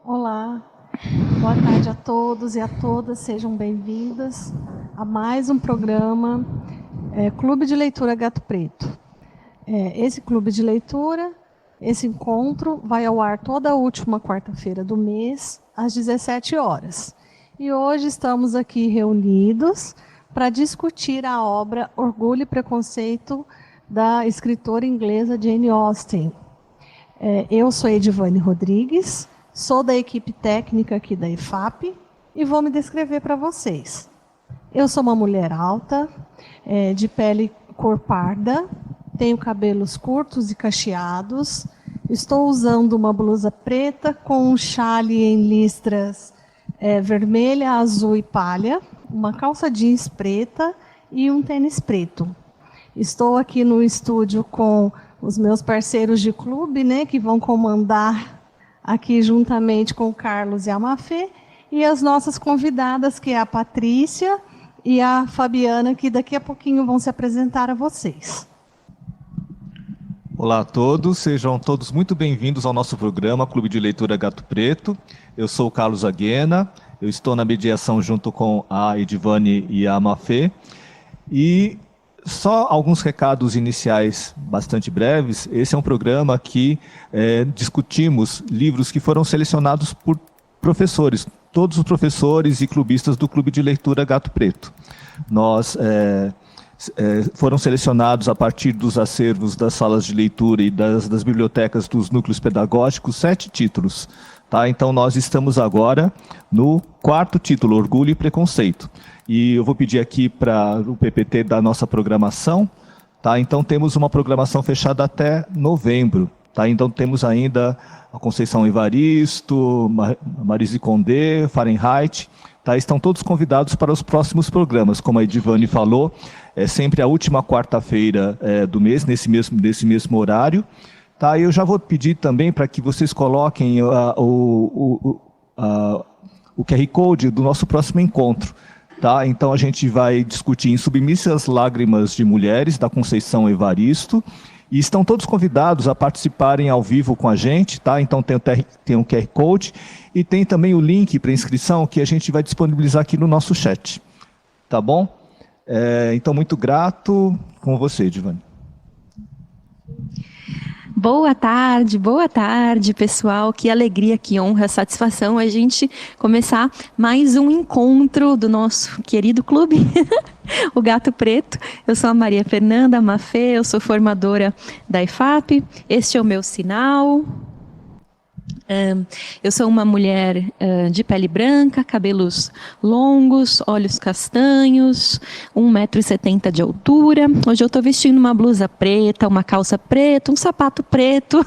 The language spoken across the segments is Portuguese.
Olá, boa tarde a todos e a todas, sejam bem-vindas a mais um programa Clube de Leitura Gato Preto. Esse clube de leitura, esse encontro vai ao ar toda a última quarta-feira do mês, às 17 horas. E hoje estamos aqui reunidos para discutir a obra Orgulho e Preconceito da escritora inglesa Jane Austen. Eu sou Edivane Rodrigues, sou da equipe técnica aqui da IFAP e vou me descrever para vocês. Eu sou uma mulher alta, de pele cor parda, tenho cabelos curtos e cacheados, estou usando uma blusa preta com um chale em listras vermelha, azul e palha, uma calça jeans preta e um tênis preto. Estou aqui no estúdio com os meus parceiros de clube, né, que vão comandar aqui juntamente com o Carlos e a Mafê, e as nossas convidadas, que é a Patrícia e a Fabiana, que daqui a pouquinho vão se apresentar a vocês. Olá a todos, sejam todos muito bem-vindos ao nosso programa Clube de Leitura Gato Preto. Eu sou o Carlos Aguena, eu estou na mediação junto com a Edivane e a Mafê. E só alguns recados iniciais bastante breves. Esse é um programa que discutimos livros que foram selecionados por professores, todos os professores e clubistas do Clube de Leitura Gato Preto. Foram selecionados a partir dos acervos das salas de leitura e das bibliotecas dos núcleos pedagógicos 7 títulos. Tá? Então nós estamos agora no 4º título, Orgulho e Preconceito. E eu vou pedir aqui para o PPT da nossa programação. Tá? Então temos uma programação fechada até novembro. Tá? Então temos ainda a Conceição Evaristo, Marise Condé, Fahrenheit. Tá? Estão todos convidados para os próximos programas. Como a Edivane falou, é sempre a última quarta-feira do mês, nesse mesmo horário. Tá? Eu já vou pedir também para que vocês coloquem o QR Code do nosso próximo encontro. Tá? Então a gente vai discutir em Submissas Lágrimas de Mulheres, da Conceição Evaristo. E estão todos convidados a participarem ao vivo com a gente, tá? Então tem um QR Code e tem também o link para inscrição que a gente vai disponibilizar aqui no nosso chat. Tá bom? Então, muito grato com você, Edivane. Boa tarde, pessoal. Que alegria, que honra, satisfação a gente começar mais um encontro do nosso querido clube, o Gato Preto. Eu sou a Maria Fernanda Mafê, eu sou formadora da IFAP. Este é o meu sinal. Eu sou uma mulher de pele branca, cabelos longos, olhos castanhos, 1,70 m de altura. Hoje eu estou vestindo uma blusa preta, uma calça preta, um sapato preto,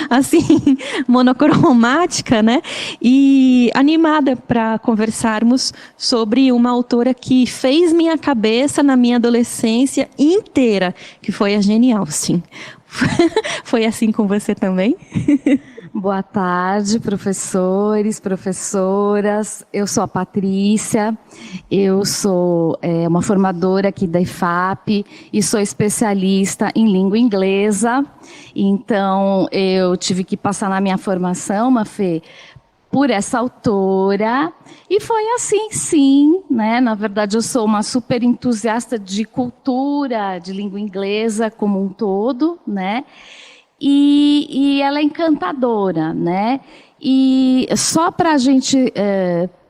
assim, monocromática, né? E animada para conversarmos sobre uma autora que fez minha cabeça na minha adolescência inteira, que foi a Jane Austen. Foi assim com você também? Boa tarde, professores, professoras. Eu sou a Patrícia, eu sou uma formadora aqui da IFAP e sou especialista em língua inglesa. Então, eu tive que passar na minha formação, Mafê, por essa autora, e foi assim, sim, né? Na verdade, eu sou uma super entusiasta de cultura, de língua inglesa como um todo, né? E ela é encantadora, né? E só para a gente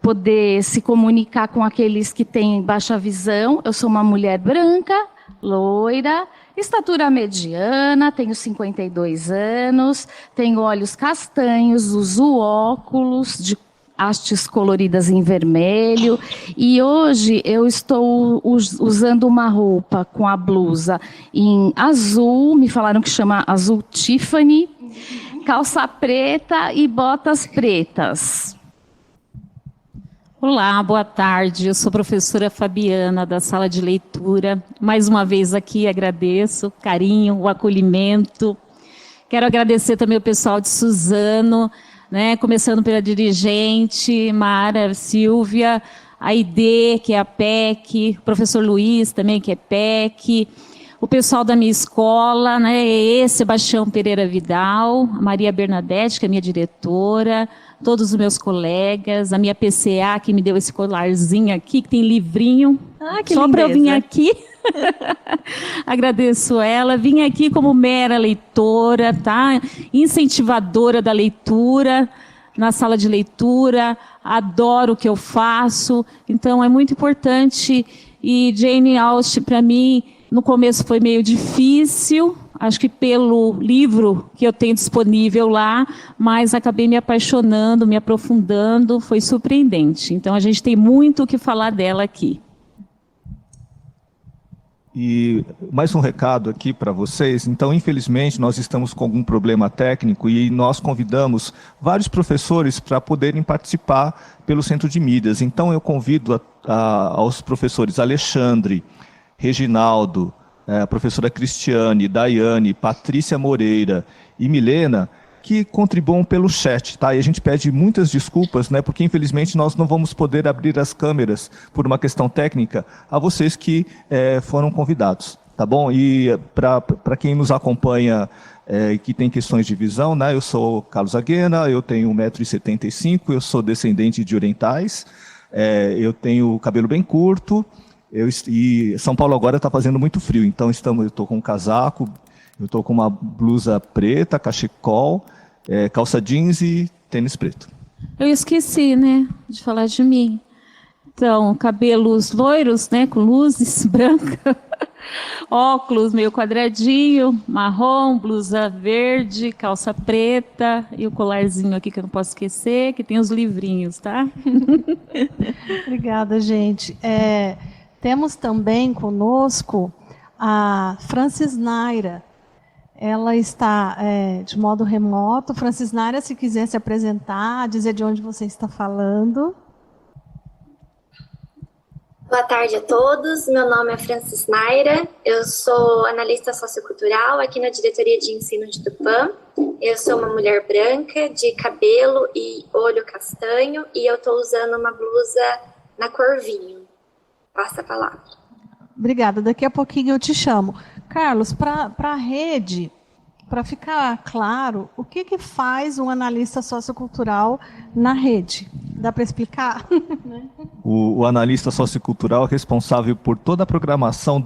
poder se comunicar com aqueles que têm baixa visão, eu sou uma mulher branca, loira, estatura mediana, tenho 52 anos, tenho olhos castanhos, uso óculos de hastes coloridas em vermelho, e hoje eu estou usando uma roupa com a blusa em azul, me falaram que chama azul Tiffany, calça preta e botas pretas. Olá, boa tarde, eu sou a professora Fabiana da sala de leitura, mais uma vez aqui agradeço o carinho, o acolhimento, quero agradecer também o pessoal de Suzano, né, começando pela dirigente, Mara, Silvia, a ID, que é a PEC, o professor Luiz também, que é PEC, o pessoal da minha escola, né, Sebastião Pereira Vidal, a Maria Bernadette, que é minha diretora, todos os meus colegas, a minha PCA que me deu esse colarzinho aqui, que tem livrinho, Que só para eu vir lindeza. aqui. Agradeço ela. Vim aqui como mera leitora, tá? Incentivadora da leitura, na sala de leitura, adoro o que eu faço, então é muito importante. E Jane Austen, para mim, no começo foi meio difícil, acho que pelo livro que eu tenho disponível lá, mas acabei me apaixonando, me aprofundando, foi surpreendente. Então a gente tem muito o que falar dela aqui. E mais um recado aqui para vocês. Então, infelizmente, nós estamos com algum problema técnico e nós convidamos vários professores para poderem participar pelo Centro de Mídias. Então, eu convido aos professores Alexandre, Reginaldo, a professora Cristiane, Daiane, Patrícia Moreira e Milena, que contribuam pelo chat, tá? E a gente pede muitas desculpas, né? Porque infelizmente nós não vamos poder abrir as câmeras por uma questão técnica a vocês que foram convidados, tá bom? E para quem nos acompanha que tem questões de visão, né? Eu sou Carlos Aguena, eu tenho 1,75 m, eu sou descendente de orientais, eu tenho cabelo bem curto, e São Paulo agora está fazendo muito frio, então eu estou com um casaco, eu estou com uma blusa preta, cachecol, calça jeans e tênis preto. Eu esqueci, né, de falar de mim. Então, cabelos loiros, né, com luzes branca, óculos meio quadradinho, marrom, blusa verde, calça preta e o colarzinho aqui que eu não posso esquecer, que tem os livrinhos, tá? Obrigada, gente. Temos também conosco a Francis Naira. Ela está de modo remoto. Francis Naira, se quiser se apresentar, dizer de onde você está falando. Boa tarde a todos, meu nome é Francis Naira, eu sou analista sociocultural aqui na Diretoria de Ensino de Tupã. Eu sou uma mulher branca, de cabelo e olho castanho, e eu estou usando uma blusa na cor vinho. Passa a palavra. Obrigada, daqui a pouquinho eu te chamo. Carlos, para a rede, para ficar claro, o que faz um analista sociocultural na rede? Dá para explicar? O analista sociocultural é responsável por toda a programação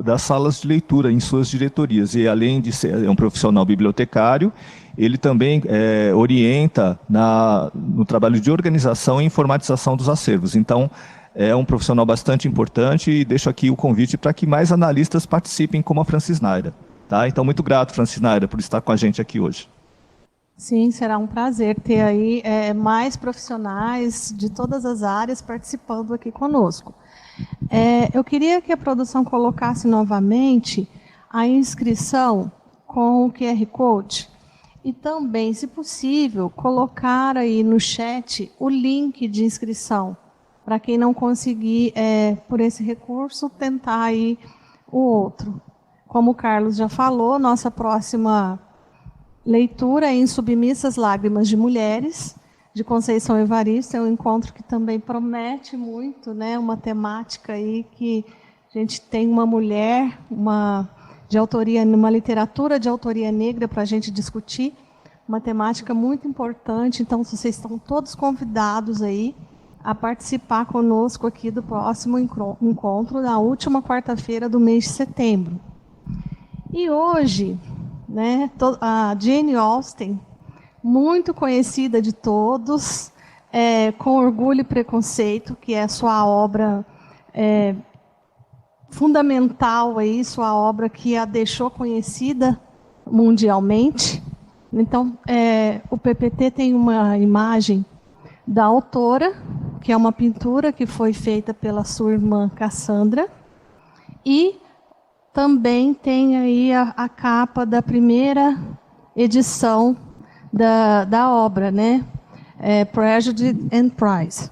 das salas de leitura em suas diretorias. E além de ser um profissional bibliotecário, ele também orienta no trabalho de organização e informatização dos acervos. Então, é um profissional bastante importante e deixo aqui o convite para que mais analistas participem como a Francis Naira. Tá? Então, muito grato, Francis Naira, por estar com a gente aqui hoje. Sim, será um prazer ter aí mais profissionais de todas as áreas participando aqui conosco. Eu queria que a produção colocasse novamente a inscrição com o QR Code e também, se possível, colocar aí no chat o link de inscrição, para quem não conseguir, por esse recurso, tentar aí o outro. Como o Carlos já falou, nossa próxima leitura é Em Submissas Lágrimas de Mulheres, de Conceição Evaristo. É um encontro que também promete muito, né? Uma temática aí que a gente tem uma mulher, uma literatura de autoria negra para a gente discutir, uma temática muito importante. Então, vocês estão todos convidados aí a participar conosco aqui do próximo encontro, na última quarta-feira do mês de setembro. E hoje, né, a Jane Austen, muito conhecida de todos, Com Orgulho e Preconceito, que é a sua obra fundamental, aí, sua obra que a deixou conhecida mundialmente. Então, o PPT tem uma imagem da autora, que é uma pintura que foi feita pela sua irmã Cassandra, e também tem aí a capa da primeira edição da obra, né? Prejudice and Price.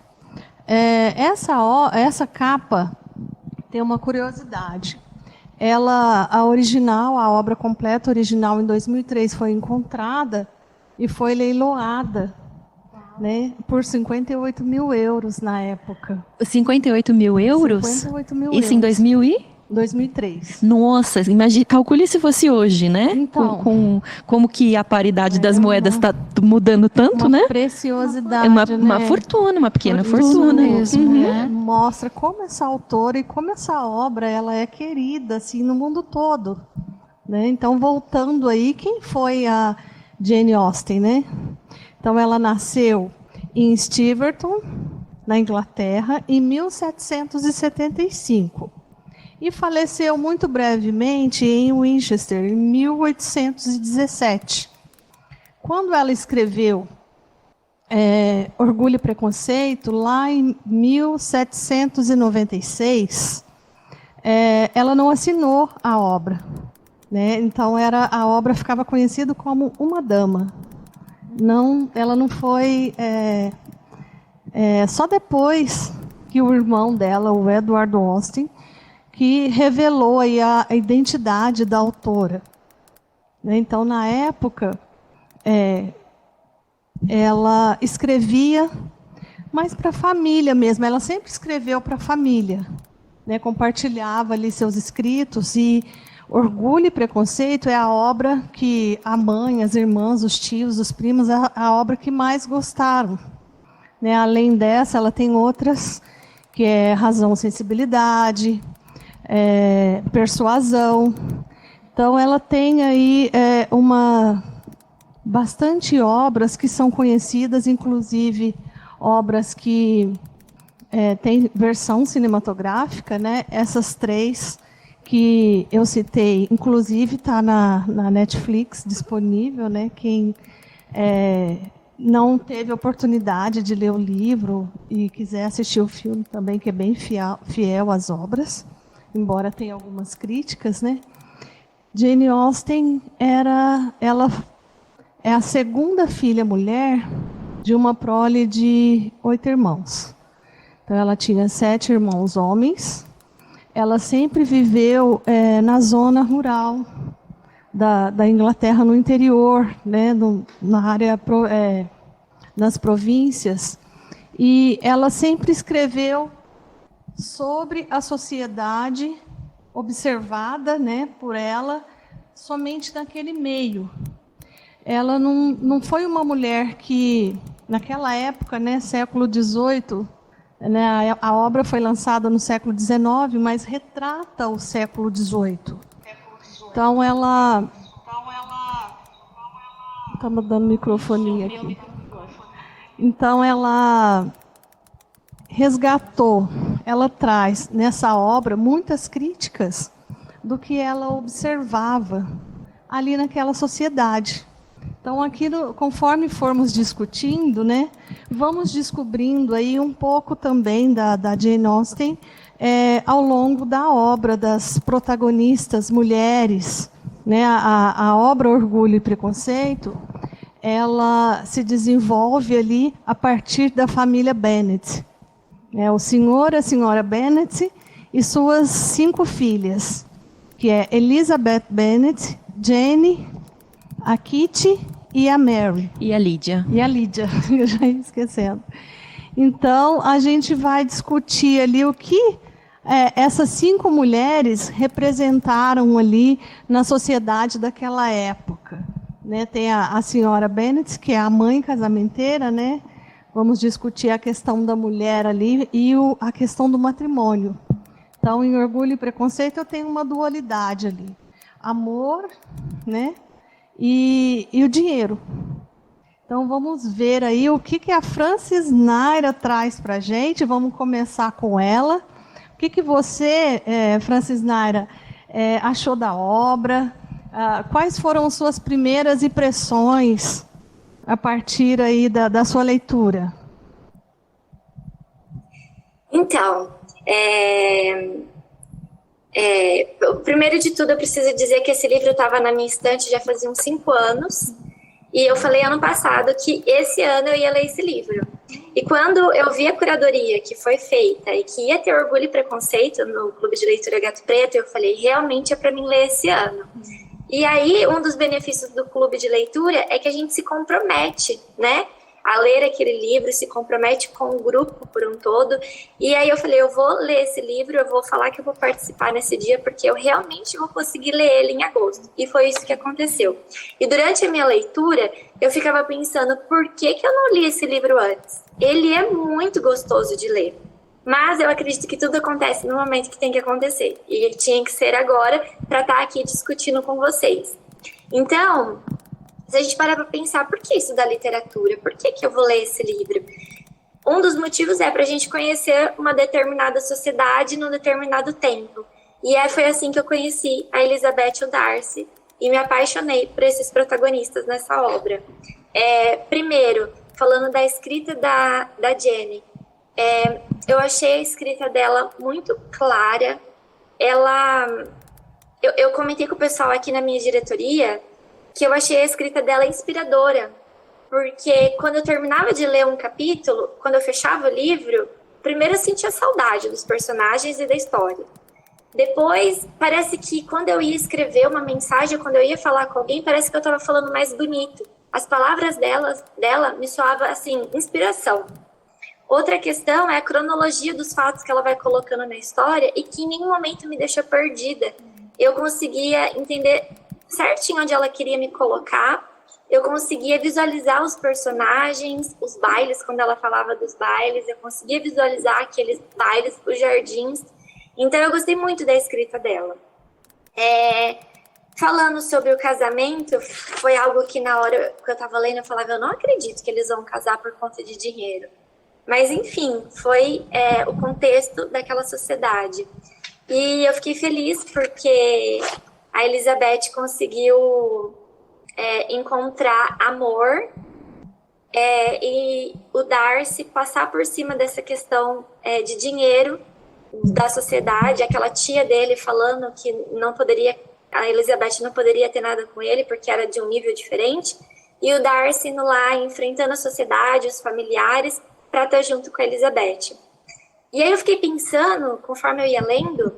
Essa capa tem uma curiosidade. A obra completa original, em 2003, foi encontrada e foi leiloada, né, por 58 mil euros na época. 58 mil euros? 58 mil Isso euros. em 2000 e? 2003. Nossa, imagine, calcule se fosse hoje, né? Então. Como que a paridade das moedas está mudando tanto, né? Preciosidade, Uma fortuna, uma pequena fortuna. mesmo, né? Mostra como essa autora e como essa obra ela é querida assim, no mundo todo. Né? Então, voltando aí, quem foi a Jane Austen? Né? Então, ela nasceu em Steventon, na Inglaterra, em 1775. E faleceu muito brevemente em Winchester, em 1817. Quando ela escreveu Orgulho e Preconceito, lá em 1796, ela não assinou a obra. Né? Então, a obra ficava conhecida como Uma Dama. Ela não foi... só depois que o irmão dela, o Edward Austen, que revelou aí a identidade da autora. Né? Então, na época, ela escrevia, mas para a família mesmo. Ela sempre escreveu para a família. Né? Compartilhava ali seus escritos e Orgulho e Preconceito é a obra que a mãe, as irmãs, os tios, os primos, a obra que mais gostaram. Né? Além dessa, ela tem outras, que é Razão, Sensibilidade, Persuasão. Então, ela tem aí bastante obras que são conhecidas, inclusive obras que têm versão cinematográfica, né? Essas 3 que eu citei, inclusive está na Netflix disponível, né? Quem não teve oportunidade de ler o livro e quiser assistir o filme também, que é bem fiel às obras, embora tenha algumas críticas, né? Jane Austen ela é a segunda filha mulher de uma prole de 8 irmãos. Então, ela tinha 7 irmãos homens. Ela sempre viveu na zona rural da Inglaterra, no interior, né, na área nas províncias. E ela sempre escreveu sobre a sociedade observada, né, por ela, somente naquele meio. Ela não foi uma mulher que, naquela época, né, século XVIII, né, a obra foi lançada no século XIX, mas retrata o século XVIII. Então, ela... Estava dando microfonia aqui. Então, ela resgatou, ela traz nessa obra muitas críticas do que ela observava ali naquela sociedade. Então, aqui, conforme formos discutindo, né, vamos descobrindo aí um pouco também da Jane Austen ao longo da obra das protagonistas mulheres. Né, a obra Orgulho e Preconceito, ela se desenvolve ali a partir da família Bennet. O senhor e a senhora Bennet e suas 5 filhas, que é Elizabeth Bennet, Jane, a Kitty e a Mary. E a Lídia. Eu já ia esquecendo. Então, a gente vai discutir ali o que essas 5 mulheres representaram ali na sociedade daquela época. Né? Tem a senhora Bennet, que é a mãe casamenteira, né? Vamos discutir a questão da mulher ali e a questão do matrimônio. Então, em Orgulho e Preconceito, eu tenho uma dualidade ali. Amor, né? E o dinheiro. Então, vamos ver aí o que a Frances Naira traz para a gente. Vamos começar com ela. O que você, Frances Naira, achou da obra? Quais foram suas primeiras impressões a partir aí da sua leitura? Então, primeiro de tudo, eu preciso dizer que esse livro estava na minha estante já fazia uns 5 anos, e eu falei ano passado que esse ano eu ia ler esse livro. E quando eu vi a curadoria que foi feita e que ia ter Orgulho e Preconceito no Clube de Leitura Gato Preto, eu falei, realmente é para mim ler esse ano. E aí, um dos benefícios do Clube de Leitura é que a gente se compromete, né, a ler aquele livro, se compromete com o grupo por um todo. E aí eu falei, eu vou ler esse livro, eu vou falar que eu vou participar nesse dia, porque eu realmente vou conseguir ler ele em agosto. E foi isso que aconteceu. E durante a minha leitura, eu ficava pensando, por que eu não li esse livro antes? Ele é muito gostoso de ler. Mas eu acredito que tudo acontece no momento que tem que acontecer. E tinha que ser agora para estar aqui discutindo com vocês. Então, se a gente parar para pensar, por que estudar literatura? Por que eu vou ler esse livro? Um dos motivos é para a gente conhecer uma determinada sociedade num determinado tempo. E foi assim que eu conheci a Elizabeth e o Darcy. E me apaixonei por esses protagonistas nessa obra. Primeiro, falando da escrita da Jenny. Eu achei a escrita dela muito clara. Eu comentei com o pessoal aqui na minha diretoria que eu achei a escrita dela inspiradora, porque quando eu terminava de ler um capítulo, quando eu fechava o livro, primeiro eu sentia saudade dos personagens e da história. Depois, parece que quando eu ia escrever uma mensagem, quando eu ia falar com alguém, parece que eu estava falando mais bonito. As palavras dela me soavam, assim, inspiração. Outra questão é a cronologia dos fatos que ela vai colocando na história e que em nenhum momento me deixa perdida. Eu conseguia entender certinho onde ela queria me colocar, eu conseguia visualizar os personagens, os bailes, quando ela falava dos bailes, eu conseguia visualizar aqueles bailes, os jardins. Então eu gostei muito da escrita dela. Falando sobre o casamento, foi algo que na hora que eu estava lendo, eu falava, eu não acredito que eles vão casar por conta de dinheiro. Mas, enfim, foi o contexto daquela sociedade. E eu fiquei feliz porque a Elizabeth conseguiu encontrar amor e o Darcy passar por cima dessa questão de dinheiro da sociedade, aquela tia dele falando que a Elizabeth não poderia ter nada com ele porque era de um nível diferente, e o Darcy indo lá enfrentando a sociedade, os familiares, para estar junto com a Elizabeth. E aí eu fiquei pensando, conforme eu ia lendo,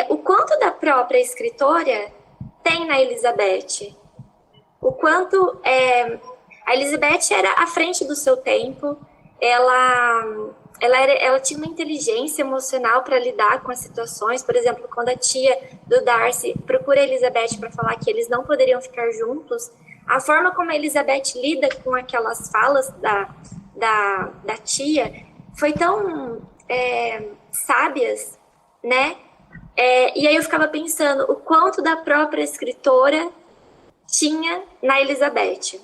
o quanto da própria escritora tem na Elizabeth. O quanto a Elizabeth era à frente do seu tempo, ela tinha uma inteligência emocional para lidar com as situações. Por exemplo, quando a tia do Darcy procura a Elizabeth para falar que eles não poderiam ficar juntos, a forma como a Elizabeth lida com aquelas falas da tia foi tão sábias, né? E aí eu ficava pensando o quanto da própria escritora tinha na Elizabeth.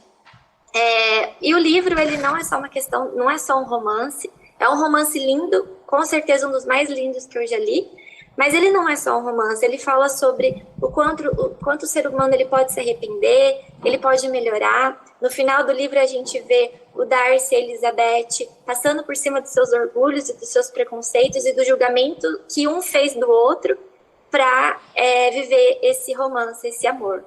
E o livro, ele não é só uma questão, não é só um romance, é um romance lindo, com certeza um dos mais lindos que eu já li, mas ele não é só um romance, ele fala sobre o quanto o ser humano ele pode se arrepender, ele pode melhorar. No final do livro a gente vê o Darcy e a Elizabeth passando por cima dos seus orgulhos e dos seus preconceitos e do julgamento que um fez do outro para viver esse romance, esse amor.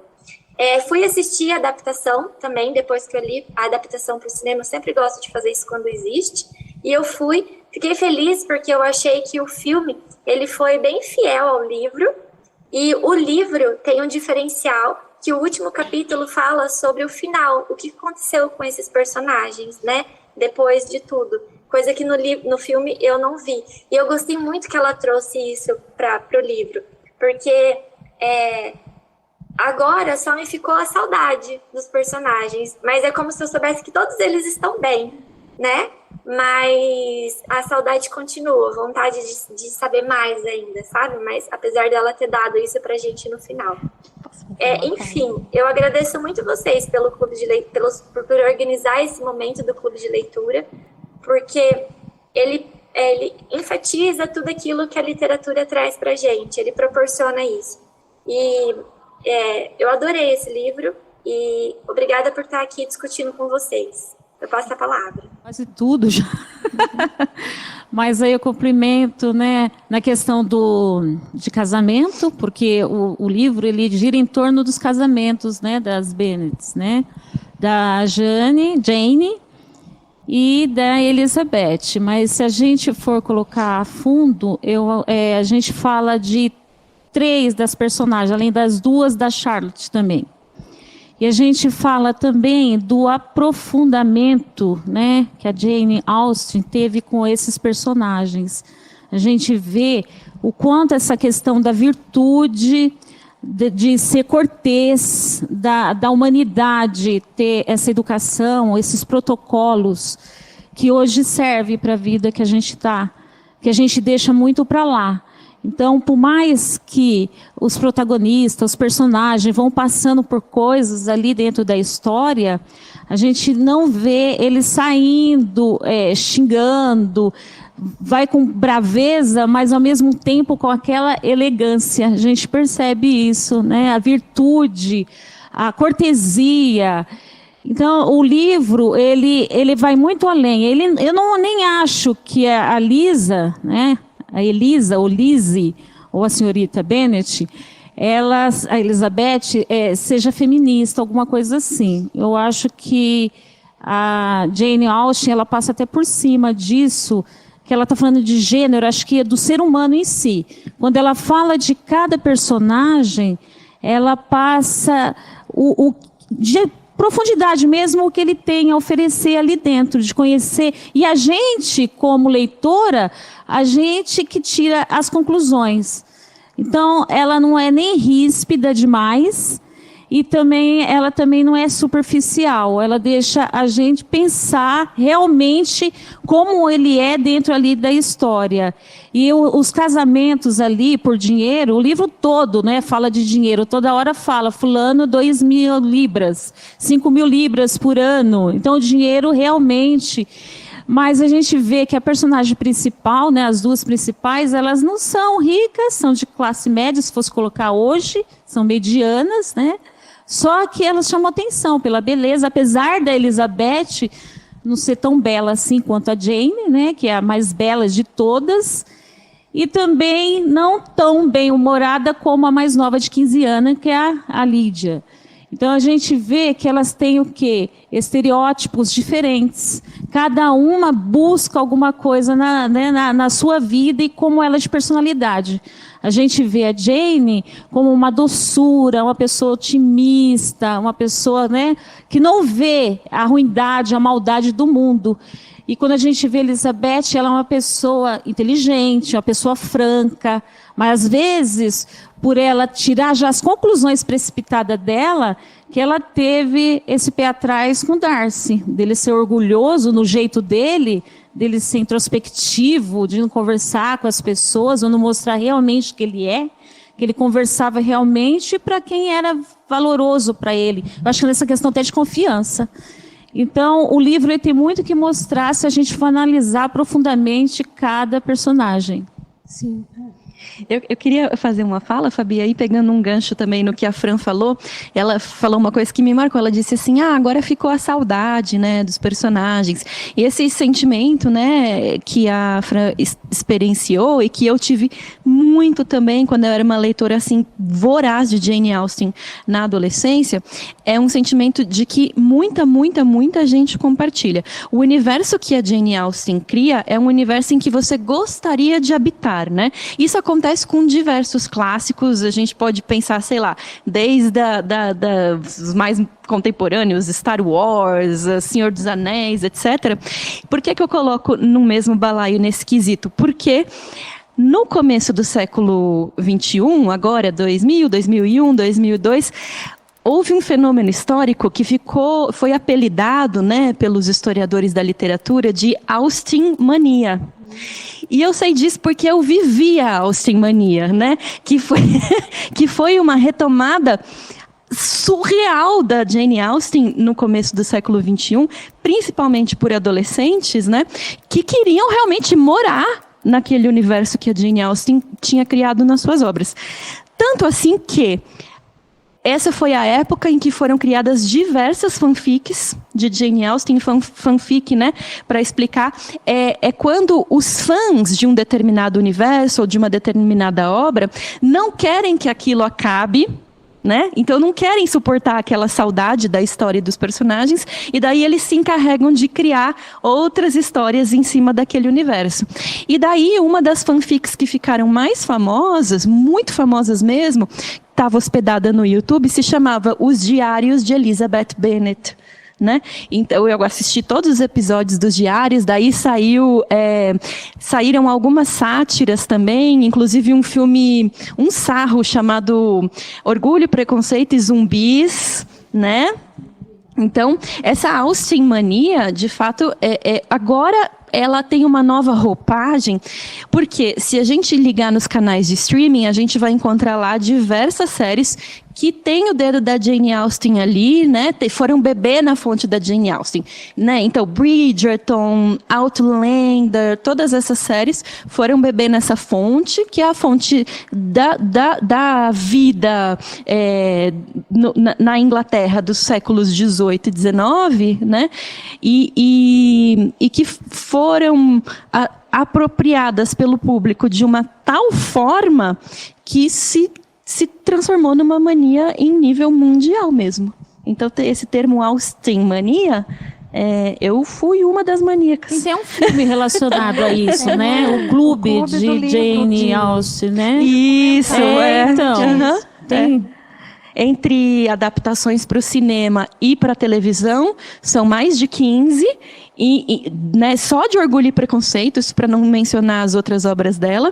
Fui assistir a adaptação também, depois que eu li a adaptação para o cinema. Eu sempre gosto de fazer isso quando existe. E eu fiquei feliz porque eu achei que o filme ele foi bem fiel ao livro. E o livro tem um diferencial, que o último capítulo fala sobre o final, o que aconteceu com esses personagens, né? Depois de tudo. Coisa que no filme eu não vi. E eu gostei muito que ela trouxe isso para o livro. Porque agora só me ficou a saudade dos personagens. Mas é como se eu soubesse que todos eles estão bem, né? Mas a saudade continua, a vontade de saber mais ainda, sabe? Mas apesar dela ter dado isso pra gente no final. Enfim, eu agradeço muito vocês pelo Clube de Leitura, por organizar esse momento do Clube de Leitura, porque ele enfatiza tudo aquilo que a literatura traz pra gente, ele proporciona isso. E eu adorei esse livro e obrigada por estar aqui discutindo com vocês. Eu passo a palavra. Quase tudo já. Mas aí eu cumprimento, né, na questão de casamento, porque o livro ele gira em torno dos casamentos, né, das Bennets, né, da Jane e da Elizabeth. Mas se a gente for colocar a fundo, a gente fala de 3 das personagens, além das 2 da Charlotte também. E a gente fala também do aprofundamento, né, que a Jane Austen teve com esses personagens. A gente vê o quanto essa questão da virtude, de ser cortês, da humanidade, ter essa educação, esses protocolos, que hoje serve para a vida que a gente que a gente deixa muito para lá. Então, por mais que os protagonistas, os personagens vão passando por coisas ali dentro da história, a gente não vê eles saindo, xingando, vai com braveza, mas ao mesmo tempo com aquela elegância. A gente percebe isso, né? A virtude, a cortesia. Então, o livro, ele vai muito além. Eu nem acho que a Lisa, né? A Elisa, ou Lizzie, ou a senhorita Bennet, a Elizabeth, seja feminista, alguma coisa assim. Eu acho que a Jane Austen, ela passa até por cima disso, que ela está falando de gênero, acho que é do ser humano em si. Quando ela fala de cada personagem, ela passa de profundidade mesmo o que ele tem a oferecer ali dentro, de conhecer. E a gente, como leitora, a gente que tira as conclusões. Então, ela não é nem ríspida demais e ela também não é superficial. Ela deixa a gente pensar realmente como ele é dentro ali da história. E os casamentos ali por dinheiro, o livro todo, né, fala de dinheiro, toda hora fala, fulano 2.000 libras, 5.000 libras por ano. Então, o dinheiro realmente... Mas a gente vê que a personagem principal, né, as duas principais, elas não são ricas, são de classe média, se fosse colocar hoje, são medianas, né? Só que elas chamam atenção pela beleza, apesar da Elizabeth não ser tão bela assim quanto a Jane, né, que é a mais bela de todas, e também não tão bem-humorada como a mais nova de 15 anos, que é a Lídia. Então, a gente vê que elas têm o quê? Estereótipos diferentes. Cada uma busca alguma coisa na sua vida e como ela é de personalidade. A gente vê a Jane como uma doçura, uma pessoa otimista, uma pessoa, né, que não vê a ruindade, a maldade do mundo. E quando a gente vê Elizabeth, ela é uma pessoa inteligente, uma pessoa franca, mas às vezes, por ela tirar já as conclusões precipitadas dela, que ela teve esse pé atrás com Darcy, dele ser orgulhoso no jeito dele ser introspectivo, de não conversar com as pessoas, ou não mostrar realmente que ele conversava realmente para quem era valoroso para ele. Eu acho que nessa questão até de confiança. Então, o livro ele tem muito que mostrar se a gente for analisar profundamente cada personagem. Sim. Eu queria fazer uma fala, Fabi, aí pegando um gancho também no que a Fran falou. Ela falou uma coisa que me marcou. Ela disse assim, agora ficou a saudade, né, dos personagens. E esse sentimento, né, que a Fran experienciou e que eu tive muito também quando eu era uma leitora assim voraz de Jane Austen na adolescência, é um sentimento de que muita gente compartilha. O universo que a Jane Austen cria é um universo em que você gostaria de habitar, né? Isso acontece com diversos clássicos, a gente pode pensar, sei lá, desde os mais contemporâneos, Star Wars, Senhor dos Anéis, etc. Por que eu coloco no mesmo balaio nesse quesito? Porque no começo do século XXI, agora 2000, 2001, 2002, houve um fenômeno histórico que foi apelidado, né, pelos historiadores da literatura de Austen-mania. E eu sei disso porque eu vivia a Austen-mania, né? Que foi uma retomada surreal da Jane Austen no começo do século XXI, principalmente por adolescentes, né? Que queriam realmente morar naquele universo que a Jane Austen tinha criado nas suas obras. Tanto assim que essa foi a época em que foram criadas diversas fanfics de Jane Austen. Fanfic, né, para explicar, é quando os fãs de um determinado universo ou de uma determinada obra não querem que aquilo acabe, né? Então não querem suportar aquela saudade da história dos personagens, e daí eles se encarregam de criar outras histórias em cima daquele universo. E daí uma das fanfics que ficaram mais famosas, muito famosas mesmo, estava hospedada no YouTube, se chamava Os Diários de Elizabeth Bennet. Né? Então eu assisti todos os episódios dos diários, daí saíram algumas sátiras também, inclusive um filme, um sarro chamado Orgulho, Preconceito e Zumbis, né? Então, essa Austen mania, de fato, agora ela tem uma nova roupagem, porque se a gente ligar nos canais de streaming, a gente vai encontrar lá diversas séries que tem o dedo da Jane Austen ali, né? Foram bebê na fonte da Jane Austen, né? Então, Bridgerton, Outlander, todas essas séries foram bebê nessa fonte, que é a fonte da vida na Inglaterra dos séculos 18 e 19, né? E que foram apropriadas pelo público de uma tal forma que se transformou numa mania em nível mundial mesmo. Então, esse termo Austen mania, eu fui uma das maníacas. Tem um filme relacionado a isso, né? O Clube de Jane Austen, né? Isso, então. Tem... Entre adaptações para o cinema e para a televisão, são mais de 15, né, só de Orgulho e Preconceito, isso para não mencionar as outras obras dela,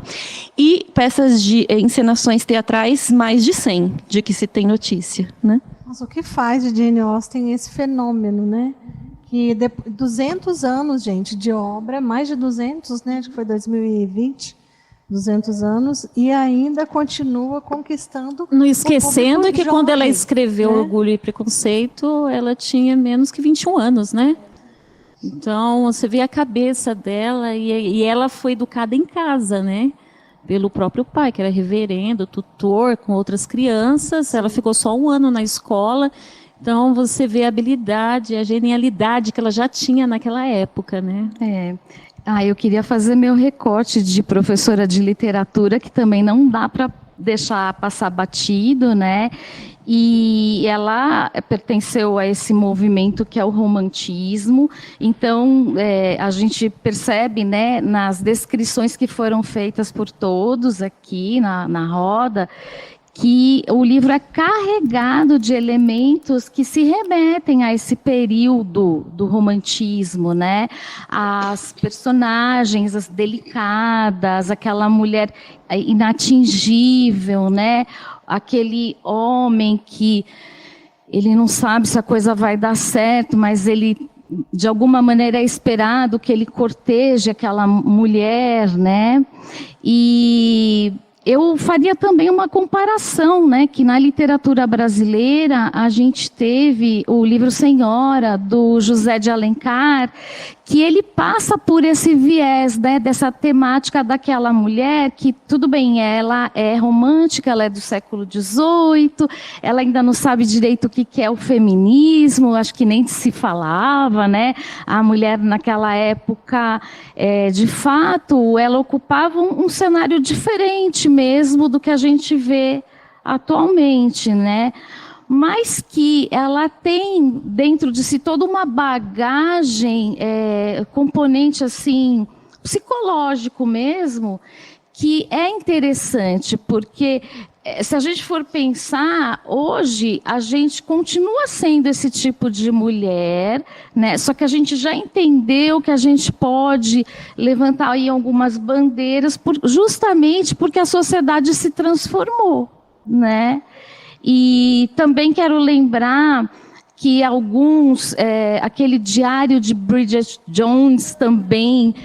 e peças de encenações teatrais, mais de 100, de que se tem notícia. Né? Mas o que faz de Jane Austen esse fenômeno, né? Que 200 anos, gente, de obra, mais de 200, né? Acho que foi 2020... 200 anos, e ainda continua conquistando... Não esquecendo que quando ela escreveu né? Orgulho e Preconceito, ela tinha menos que 21 anos, né? Então, você vê a cabeça dela, e ela foi educada em casa, né? Pelo próprio pai, que era reverendo, tutor, com outras crianças. Ela ficou só 1 ano na escola. Então, você vê a habilidade, a genialidade que ela já tinha naquela época, né? Eu queria fazer meu recorte de professora de literatura, que também não dá para deixar passar batido, né? E ela pertenceu a esse movimento que é o romantismo. Então, a gente percebe, né, nas descrições que foram feitas por todos aqui na roda, que o livro é carregado de elementos que se remetem a esse período do romantismo, né? As personagens, as delicadas, aquela mulher inatingível, né? Aquele homem que ele não sabe se a coisa vai dar certo, mas ele, de alguma maneira, é esperado que ele corteje aquela mulher, né? E eu faria também uma comparação, né, que na literatura brasileira a gente teve o livro Senhora, do José de Alencar, que ele passa por esse viés, né, dessa temática daquela mulher que, tudo bem, ela é romântica, ela é do século XVIII, ela ainda não sabe direito o que é o feminismo, acho que nem se falava, né? A mulher naquela época, de fato, ela ocupava um cenário diferente mesmo do que a gente vê atualmente, né? Mas que ela tem dentro de si toda uma bagagem, componente assim, psicológico mesmo, que é interessante, porque se a gente for pensar, hoje a gente continua sendo esse tipo de mulher, né? Só que a gente já entendeu que a gente pode levantar aí algumas bandeiras, justamente porque a sociedade se transformou, né? E também quero lembrar que aquele diário de Bridget Jones também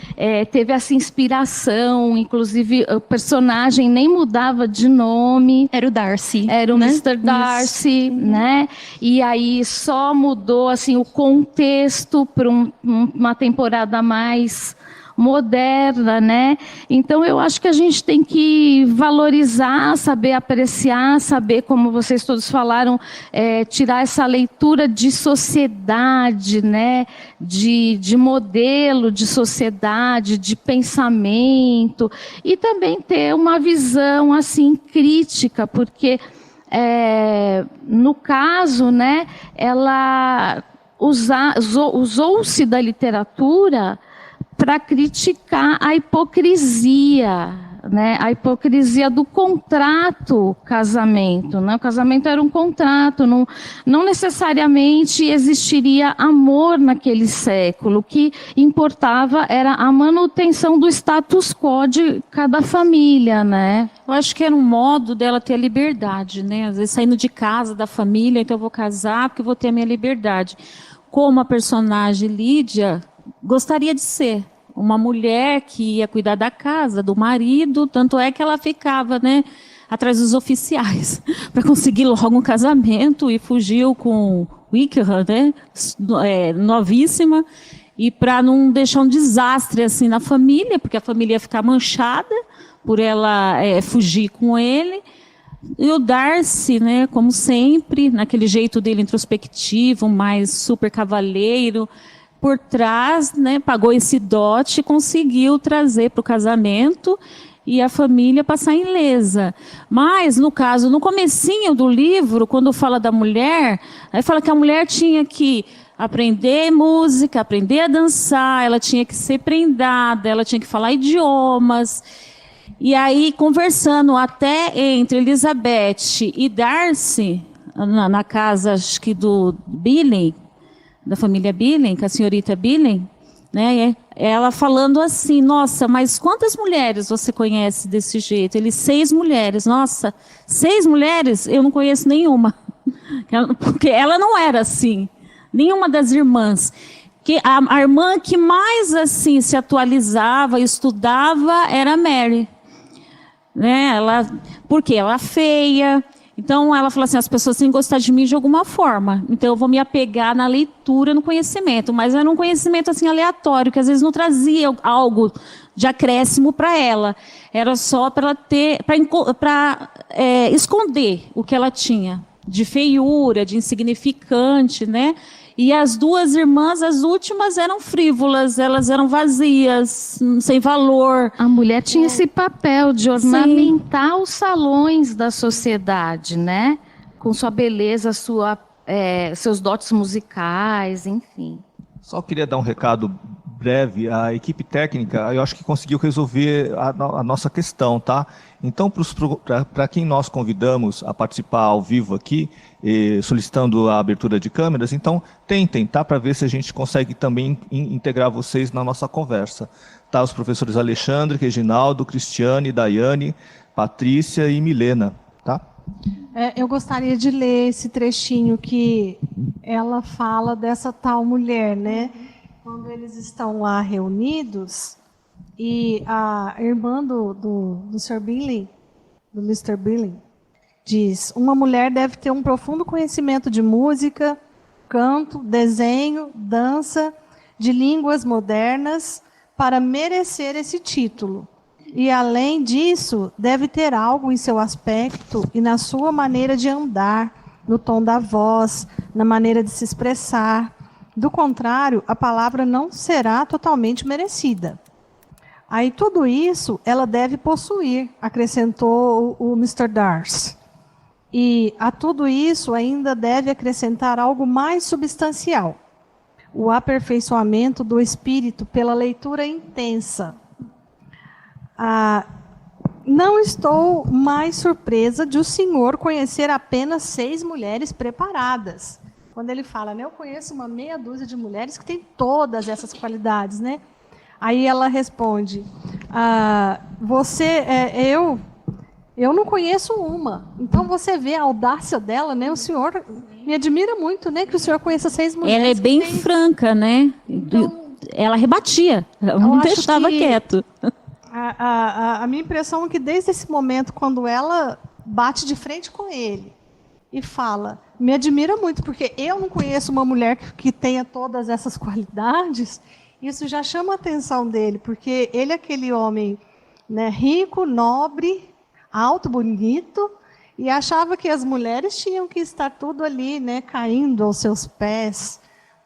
teve essa inspiração, inclusive o personagem nem mudava de nome. Era o Darcy. Era o Mr. Darcy, né? E aí só mudou assim, o contexto para uma temporada mais moderna, né? Então eu acho que a gente tem que valorizar, saber apreciar, saber, como vocês todos falaram, tirar essa leitura de sociedade, né? De modelo de sociedade, de pensamento, e também ter uma visão assim crítica, porque no caso, né, ela usou-se da literatura para criticar a hipocrisia, né, a hipocrisia do contrato casamento, né? O casamento era um contrato, não necessariamente existiria amor naquele século. O que importava era a manutenção do status quo de cada família, né? Eu acho que era um modo dela ter a liberdade, né? Às vezes saindo de casa, da família, então eu vou casar porque eu vou ter a minha liberdade. Como a personagem Lídia gostaria de ser. Uma mulher que ia cuidar da casa, do marido, tanto é que ela ficava, né, atrás dos oficiais, para conseguir logo um casamento, e fugiu com Wickham, né, novíssima, e para não deixar um desastre assim na família, porque a família ia ficar manchada por ela fugir com ele. E o Darcy, né, como sempre, naquele jeito dele introspectivo, mais super cavalheiro, por trás, né, pagou esse dote e conseguiu trazer para o casamento e a família passar ilesa. Mas, no caso, no comecinho do livro, quando fala da mulher, aí fala que a mulher tinha que aprender música, aprender a dançar, ela tinha que ser prendada, ela tinha que falar idiomas. E aí, conversando até entre Elizabeth e Darcy, na casa, acho que do Billing, da família Billing, com a senhorita Billing, né? Ela falando assim, nossa, mas quantas mulheres você conhece desse jeito? Ele, 6 mulheres. Nossa, 6 mulheres? Eu não conheço nenhuma. Porque ela não era assim. Nenhuma das irmãs. Que a irmã que mais assim se atualizava, estudava, era a Mary. Né? Porque ela é feia. Então, ela fala assim, as pessoas têm que gostar de mim de alguma forma. Então, eu vou me apegar na leitura, no conhecimento. Mas era um conhecimento assim aleatório, que às vezes não trazia algo de acréscimo para ela. Era só para ela ter, para esconder o que ela tinha. De feiura, de insignificante, né? E as 2 irmãs, as últimas, eram frívolas, elas eram vazias, sem valor. A mulher tinha esse papel de ornamentar os salões da sociedade, né? Com sua beleza, seus dotes musicais, enfim. Só queria dar um recado breve. A equipe técnica, eu acho que conseguiu resolver a nossa questão, tá? Então, para quem nós convidamos a participar ao vivo aqui, solicitando a abertura de câmeras, então tentem, tá? Para ver se a gente consegue também integrar vocês na nossa conversa. Tá? Os professores Alexandre, Reginaldo, Cristiane, Daiane, Patrícia e Milena, tá? Eu gostaria de ler esse trechinho que ela fala dessa tal mulher, né? Quando eles estão lá reunidos, e a irmã do Sr. Billing, do Mr. Billing, diz: uma mulher deve ter um profundo conhecimento de música, canto, desenho, dança, de línguas modernas, para merecer esse título. E, além disso, deve ter algo em seu aspecto e na sua maneira de andar, no tom da voz, na maneira de se expressar. Do contrário, a palavra não será totalmente merecida. Aí, tudo isso ela deve possuir, acrescentou o Mr. Darcy. E a tudo isso ainda deve acrescentar algo mais substancial: o aperfeiçoamento do espírito pela leitura intensa. Não estou mais surpresa de o senhor conhecer apenas 6 mulheres preparadas. Quando ele fala, né, eu conheço uma meia dúzia de mulheres que têm todas essas qualidades, né? Aí ela responde, eu não conheço uma. Então você vê a audácia dela, né? O senhor me admira muito, né? Que o senhor conheça 6 mulheres. Ela é bem franca, né? Então, ela rebatia, não deixava quieto. A minha impressão é que desde esse momento, quando ela bate de frente com ele e fala, me admira muito, porque eu não conheço uma mulher que tenha todas essas qualidades, isso já chama a atenção dele, porque ele é aquele homem, né, rico, nobre, alto, bonito, e achava que as mulheres tinham que estar tudo ali, né, caindo aos seus pés,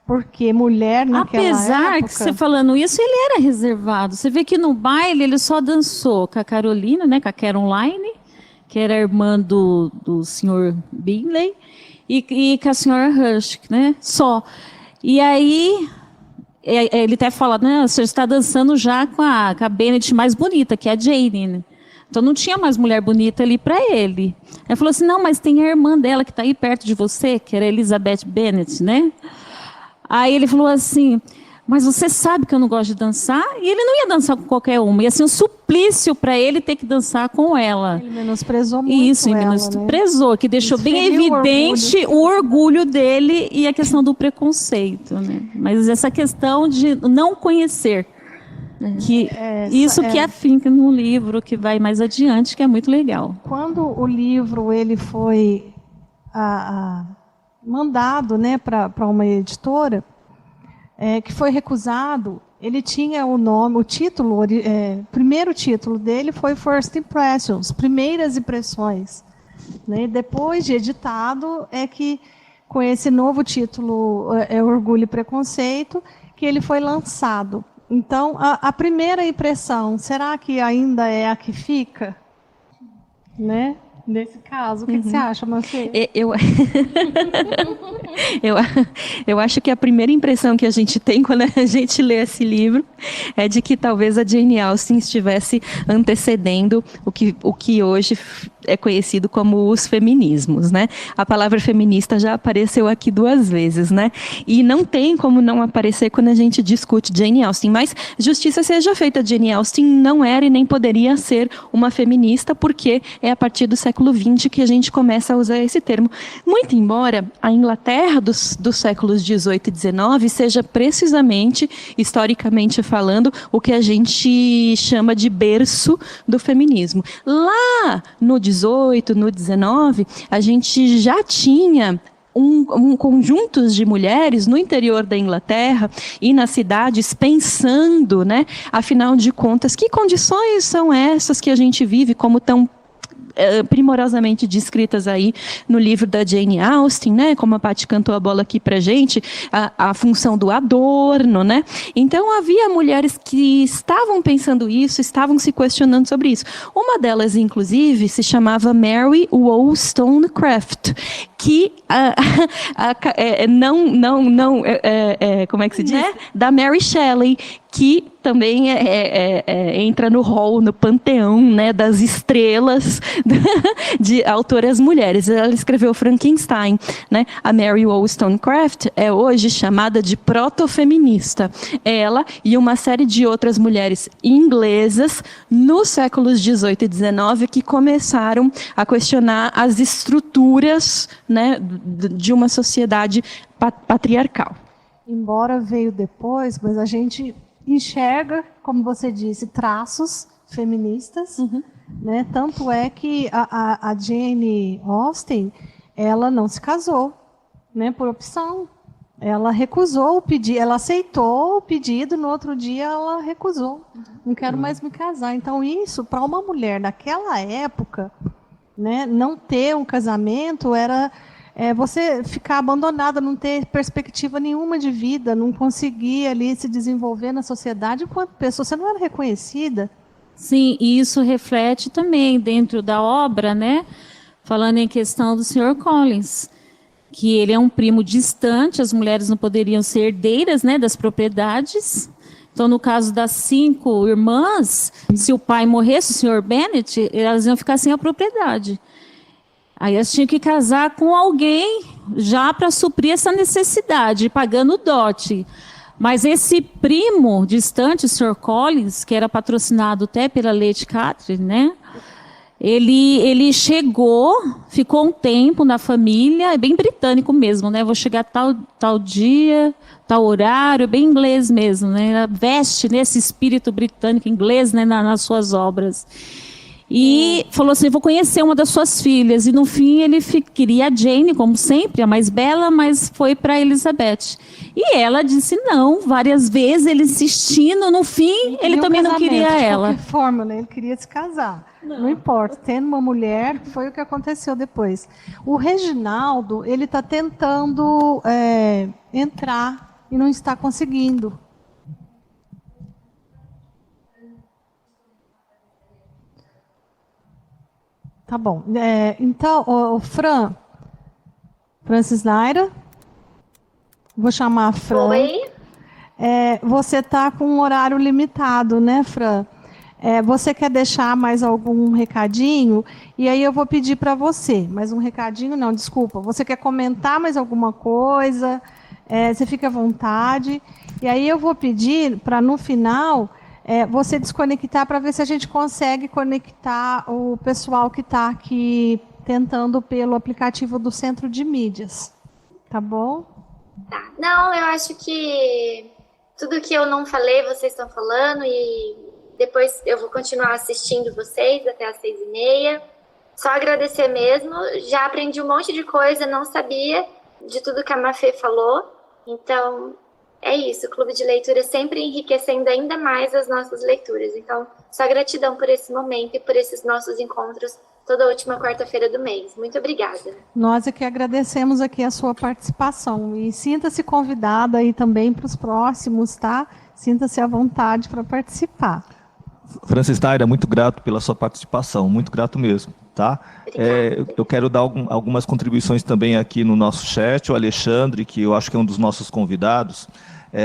porque mulher naquela Apesar época... que você falando isso, ele era reservado. Você vê que no baile ele só dançou com a Carolina, né, com a Caroline, que era irmã do senhor Bingley, e com a senhora Hush, né? Só. E aí, ele até fala, né, você está dançando já com a Bennet mais bonita, que é a Jane, né? Então não tinha mais mulher bonita ali para ele. Ele falou assim, não, mas tem a irmã dela que está aí perto de você, que era Elizabeth Bennet, né? Aí ele falou assim, mas você sabe que eu não gosto de dançar? E ele não ia dançar com qualquer uma. Ia ser um suplício para ele ter que dançar com ela. Ele menosprezou muito Isso, ele ela, menosprezou, que deixou Isso bem feriu evidente o orgulho dele e a questão do preconceito, né? Mas essa questão de não conhecer, que que afinca no livro, que vai mais adiante, que é muito legal. Quando o livro ele foi mandado, né, para uma editora, que foi recusado, ele tinha o nome, o título, primeiro título dele foi First Impressions, Primeiras Impressões. Né? Depois de editado, é que com esse novo título, Orgulho e Preconceito, que ele foi lançado. Então, a primeira impressão, será que ainda é a que fica? Né? Nesse caso, o que você acha, Marcelo? Eu acho que a primeira impressão que a gente tem quando a gente lê esse livro é de que talvez a Jane Austen estivesse antecedendo o que hoje é conhecido como os feminismos, né? A palavra feminista já apareceu aqui 2 vezes, né? E não tem como não aparecer quando a gente discute Jane Austen, mas justiça seja feita, Jane Austen não era e nem poderia ser uma feminista, porque é a partir do século XX que a gente começa a usar esse termo. Muito embora a Inglaterra dos séculos XVIII e XIX seja precisamente, historicamente falando, o que a gente chama de berço do feminismo. Lá no 18, no 19, a gente já tinha um conjunto de mulheres no interior da Inglaterra e nas cidades pensando, né, afinal de contas, que condições são essas que a gente vive, como tão primorosamente descritas aí no livro da Jane Austen, né? Como a Paty cantou a bola aqui pra gente, a função do adorno, né? Então havia mulheres que estavam pensando isso, estavam se questionando sobre isso. Uma delas, inclusive, se chamava Mary Wollstonecraft, que como é que se diz? Né? Da Mary Shelley, que também entra no hall, no panteão, né, das estrelas de autoras mulheres. Ela escreveu Frankenstein, né? A Mary Wollstonecraft é hoje chamada de protofeminista. Ela e uma série de outras mulheres inglesas nos séculos 18 e 19 que começaram a questionar as estruturas, né, de uma sociedade patriarcal. Embora veio depois, mas a gente enxerga, como você disse, traços feministas, né? Tanto é que a Jane Austen, ela não se casou, né? Por opção. Ela recusou o pedido, ela aceitou o pedido, no outro dia ela recusou. Não quero mais me casar. Então isso, para uma mulher naquela época, né, não ter um casamento era você ficar abandonada, não ter perspectiva nenhuma de vida, não conseguir ali se desenvolver na sociedade enquanto pessoa. Você não era reconhecida. Sim, e isso reflete também dentro da obra, né? Falando em questão do Sr. Collins, que ele é um primo distante, as mulheres não poderiam ser herdeiras, né, das propriedades. Então, no caso das 5 irmãs, se o pai morresse, o Sr. Bennet, elas iam ficar sem a propriedade. Aí elas tinham que casar com alguém já para suprir essa necessidade, pagando dote. Mas esse primo distante, o Sr. Collins, que era patrocinado até pela Lady Catherine, né? Ele chegou, ficou um tempo na família, é bem britânico mesmo, né? Vou chegar tal dia, tal horário, bem inglês mesmo, né? Veste nesse espírito britânico inglês, né, nas suas obras. E falou assim, vou conhecer uma das suas filhas. E no fim ele queria a Jane, como sempre, a mais bela, mas foi para Elizabeth. E ela disse não, várias vezes, ele insistindo, no fim ele também não queria ela. De qualquer forma, né? Ele queria se casar. Não importa, tendo uma mulher, foi o que aconteceu depois. O Reginaldo, ele está tentando entrar e não está conseguindo. Tá bom. Então, Francis Naira, vou chamar a Fran. Oi? Você está com um horário limitado, né, Fran? Você quer deixar mais algum recadinho? E aí eu vou pedir para você, mais um recadinho, não, desculpa. Você quer comentar mais alguma coisa? Você fica à vontade. E aí eu vou pedir para, no final, você desconectar para ver se a gente consegue conectar o pessoal que está aqui tentando pelo aplicativo do Centro de Mídias. Tá bom? Tá. Não, eu acho que tudo que eu não falei, vocês estão falando, e depois eu vou continuar assistindo vocês até as 6h30. Só agradecer mesmo. Já aprendi um monte de coisa, não sabia de tudo que a Mafê falou. Então, é isso. O Clube de Leitura sempre enriquecendo ainda mais as nossas leituras. Então, só gratidão por esse momento e por esses nossos encontros toda última quarta-feira do mês. Muito obrigada. Nós é que agradecemos aqui a sua participação. E sinta-se convidada aí também para os próximos, tá? Sinta-se à vontade para participar. Francis Naira, muito grato pela sua participação, muito grato mesmo, tá? Eu quero dar algumas contribuições também aqui no nosso chat. O Alexandre, que eu acho que é um dos nossos convidados,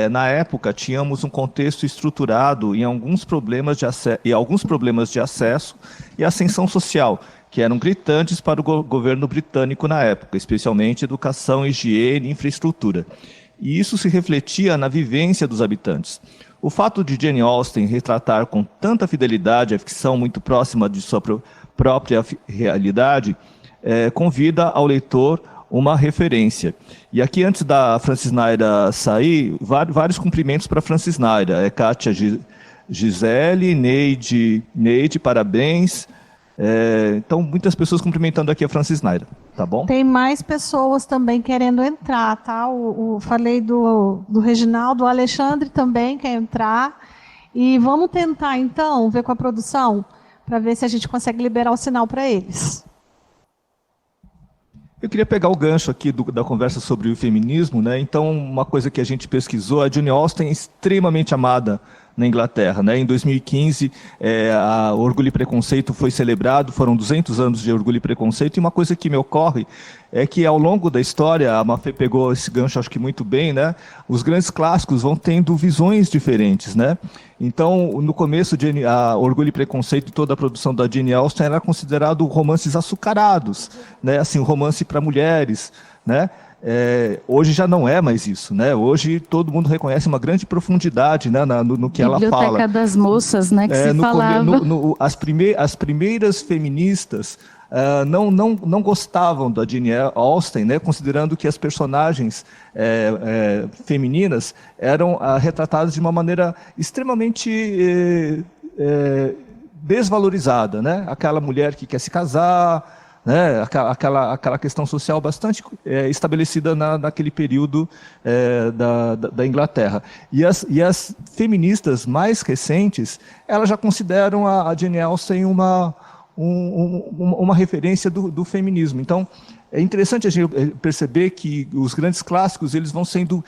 na época tínhamos um contexto estruturado em alguns problemas de acesso e ascensão social, que eram gritantes para o governo britânico na época, especialmente educação, higiene e infraestrutura. E isso se refletia na vivência dos habitantes. O fato de Jane Austen retratar com tanta fidelidade a ficção muito próxima de sua própria realidade, convida ao leitor uma referência. E aqui, antes da Francis Naira sair, vários cumprimentos para Francis Naira. Kátia Gisele, Neide, parabéns. Então, muitas pessoas cumprimentando aqui a Francis Naira, tá bom? Tem mais pessoas também querendo entrar, tá? Falei do Reginaldo, o Alexandre também quer entrar. E vamos tentar, então, ver com a produção, para ver se a gente consegue liberar o sinal para eles. Eu queria pegar o gancho aqui da conversa sobre o feminismo, né? Então, uma coisa que a gente pesquisou, a Jane Austen é extremamente amada na Inglaterra, né? Em 2015, a Orgulho e Preconceito foi celebrado, foram 200 anos de Orgulho e Preconceito, e uma coisa que me ocorre é que ao longo da história, a Mafê pegou esse gancho, acho que muito bem, né? Os grandes clássicos vão tendo visões diferentes, né? Então, no começo, a Orgulho e Preconceito e toda a produção da Jane Austen era considerado romances açucarados, né? Assim, romance para mulheres, né? Hoje já não é mais isso, né? Hoje todo mundo reconhece uma grande profundidade, né, no que ela fala. Biblioteca das Moças, né, que se falava. As primeiras feministas não gostavam da Jane Austen, né, considerando que as personagens femininas eram retratadas de uma maneira extremamente desvalorizada, né? Aquela mulher que quer se casar, né, aquela questão social bastante estabelecida naquele período da Inglaterra. E as feministas mais recentes, elas já consideram a Jane Austen uma referência do feminismo. Então, é interessante a gente perceber que os grandes clássicos eles vão sendo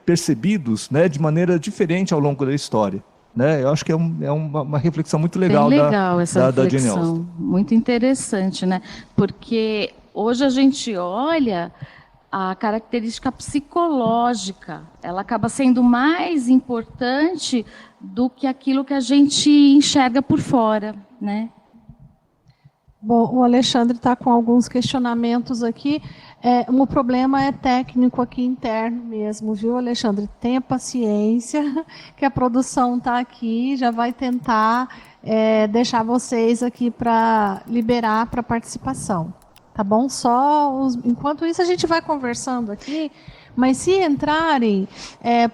percebidos, né, de maneira diferente ao longo da história. Né? Eu acho que é uma reflexão muito legal, bem legal essa da Jane reflexão, Austen. muito interessante, né? Porque hoje a gente olha a característica psicológica, ela acaba sendo mais importante do que aquilo que a gente enxerga por fora, né? Bom, o Alexandre está com alguns questionamentos aqui. O problema é técnico aqui interno mesmo, viu, Alexandre? Tenha paciência, que a produção está aqui, já vai tentar deixar vocês aqui para liberar para participação. Tá bom? Enquanto isso, a gente vai conversando aqui, mas se entrarem,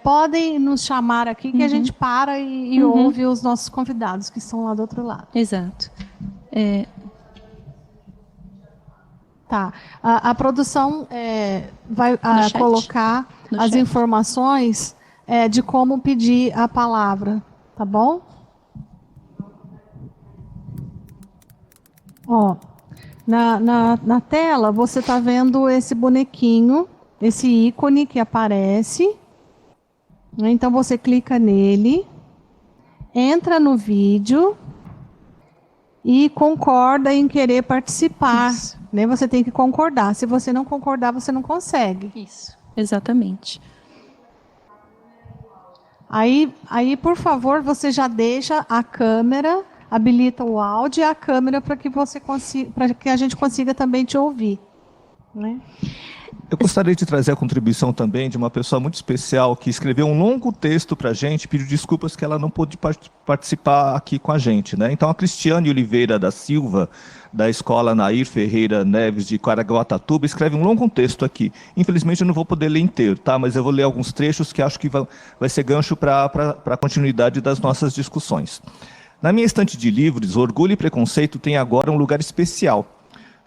podem nos chamar aqui, que a gente para e ouve os nossos convidados, que estão lá do outro lado. Exato. Tá. A produção vai colocar as informações de como pedir a palavra, tá bom? Ó, na tela você está vendo esse bonequinho, esse ícone que aparece. Então você clica nele, entra no vídeo e concorda em querer participar. Né? Você tem que concordar. Se você não concordar, você não consegue. Isso, exatamente. Aí, por favor, você já deixa a câmera, habilita o áudio e a câmera para que você consiga, para que a gente consiga também te ouvir. Né? Eu gostaria de trazer a contribuição também de uma pessoa muito especial que escreveu um longo texto para a gente, pediu desculpas que ela não pôde participar aqui com a gente. Né? Então, a Cristiane Oliveira da Silva, da Escola Nair Ferreira Neves de Caraguatatuba, escreve um longo texto aqui. Infelizmente, eu não vou poder ler inteiro, tá? Mas eu vou ler alguns trechos que acho que vai ser gancho para a continuidade das nossas discussões. Na minha estante de livros, Orgulho e Preconceito tem agora um lugar especial.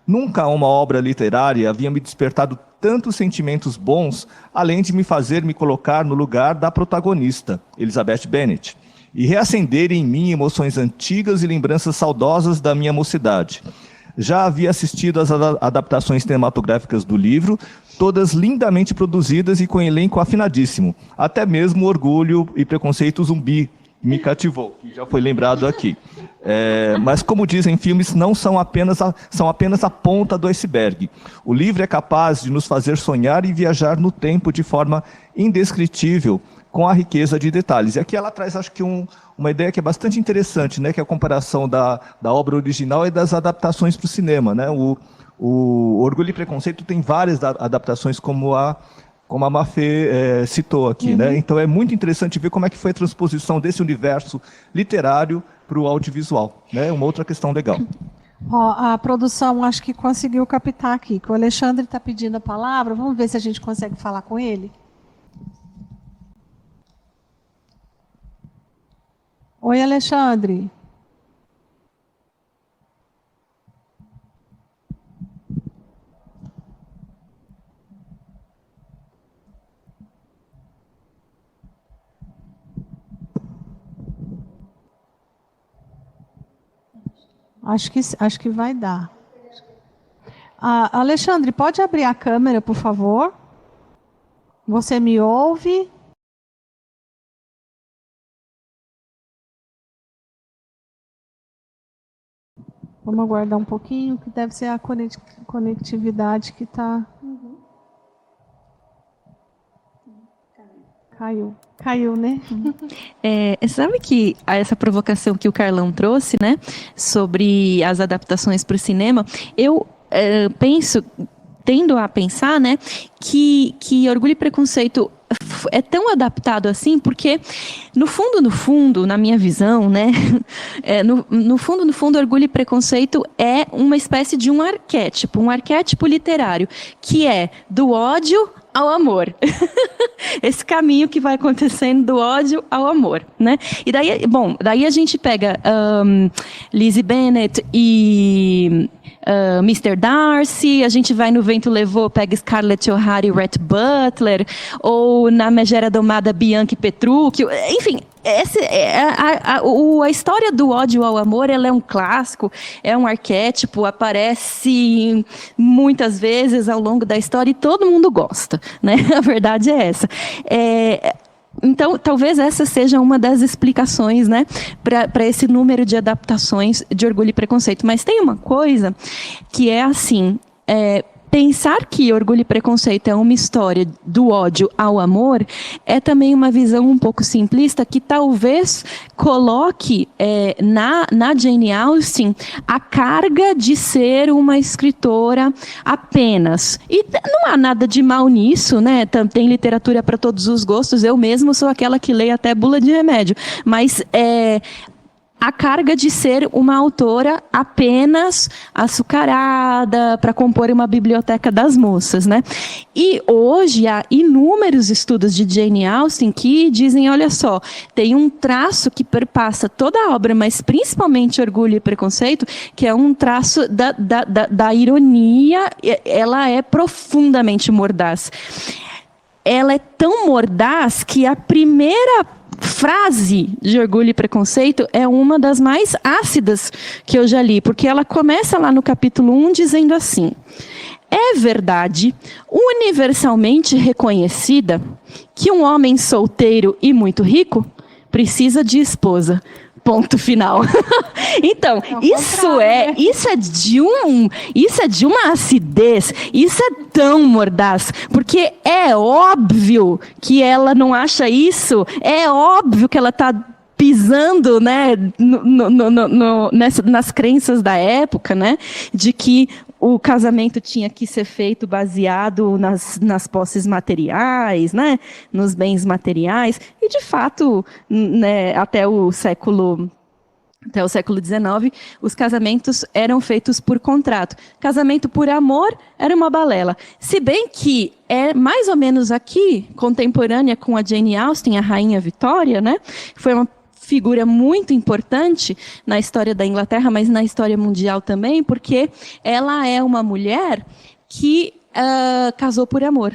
Nunca uma obra literária havia me despertado tantos sentimentos bons, além de me fazer me colocar no lugar da protagonista, Elizabeth Bennet, e reacender em mim emoções antigas e lembranças saudosas da minha mocidade. Já havia assistido às adaptações cinematográficas do livro, todas lindamente produzidas e com elenco afinadíssimo. Até mesmo Orgulho e Preconceito Zumbi me cativou, que já foi lembrado aqui. Mas, como dizem filmes, não são apenas a ponta do iceberg. O livro é capaz de nos fazer sonhar e viajar no tempo de forma indescritível, com a riqueza de detalhes. E aqui ela traz, acho que, uma ideia que é bastante interessante, né, que é a comparação da obra original e das adaptações para o cinema. Né? O Orgulho e Preconceito tem várias adaptações, como a Mafê citou aqui. Né? Então é muito interessante ver como é que foi a transposição desse universo literário para o audiovisual. Né? Uma outra questão legal. A produção acho que conseguiu captar aqui, que o Alexandre está pedindo a palavra. Vamos ver se a gente consegue falar com ele. Oi, Alexandre. Acho que vai dar. Alexandre, pode abrir a câmera, por favor? Você me ouve? Vamos aguardar um pouquinho, que deve ser a conectividade que está... Caiu, né? Sabe que essa provocação que o Carlão trouxe, né, sobre as adaptações para o cinema, eu tendo a pensar, né, que Orgulho e Preconceito é tão adaptado assim, porque no fundo, na minha visão, né, no fundo, Orgulho e Preconceito é uma espécie de um arquétipo literário, que é do ódio ao amor. Esse caminho que vai acontecendo do ódio ao amor, né? E daí a gente pega Lizzie Bennet e Mr. Darcy, a gente vai no Vento Levou, pega Scarlett O'Hara e Rhett Butler, ou na Megera Domada Bianchi Petrucci, enfim, a história do ódio ao amor, ela é um clássico, é um arquétipo, aparece muitas vezes ao longo da história e todo mundo gosta, né? A verdade é essa. Então, talvez essa seja uma das explicações, né, para esse número de adaptações de Orgulho e Preconceito. Mas tem uma coisa que é assim... Pensar que Orgulho e Preconceito é uma história do ódio ao amor é também uma visão um pouco simplista que talvez coloque na Jane Austen a carga de ser uma escritora apenas. E não há nada de mal nisso, né? Tem literatura para todos os gostos. Eu mesmo sou aquela que lê até bula de remédio. Mas... a carga de ser uma autora apenas açucarada para compor uma biblioteca das moças, né? E hoje há inúmeros estudos de Jane Austen que dizem, olha só, tem um traço que perpassa toda a obra, mas principalmente Orgulho e Preconceito, que é um traço da ironia, ela é profundamente mordaz. Ela é tão mordaz que a primeira frase de Orgulho e Preconceito é uma das mais ácidas que eu já li, porque ela começa lá no capítulo 1 dizendo assim: é verdade, universalmente reconhecida, que um homem solteiro e muito rico precisa de esposa Ponto final. Então, isso é de uma acidez, isso é tão mordaz, porque é óbvio que ela não acha isso, é óbvio que ela está pisando, né, nas crenças da época, né, de que o casamento tinha que ser feito baseado nas posses materiais, né, nos bens materiais, e de fato, né, até o século XIX, os casamentos eram feitos por contrato. Casamento por amor era uma balela. Se bem que é mais ou menos aqui, contemporânea com a Jane Austen, a Rainha Vitória, né, foi uma figura muito importante na história da Inglaterra, mas na história mundial também, porque ela é uma mulher que casou por amor.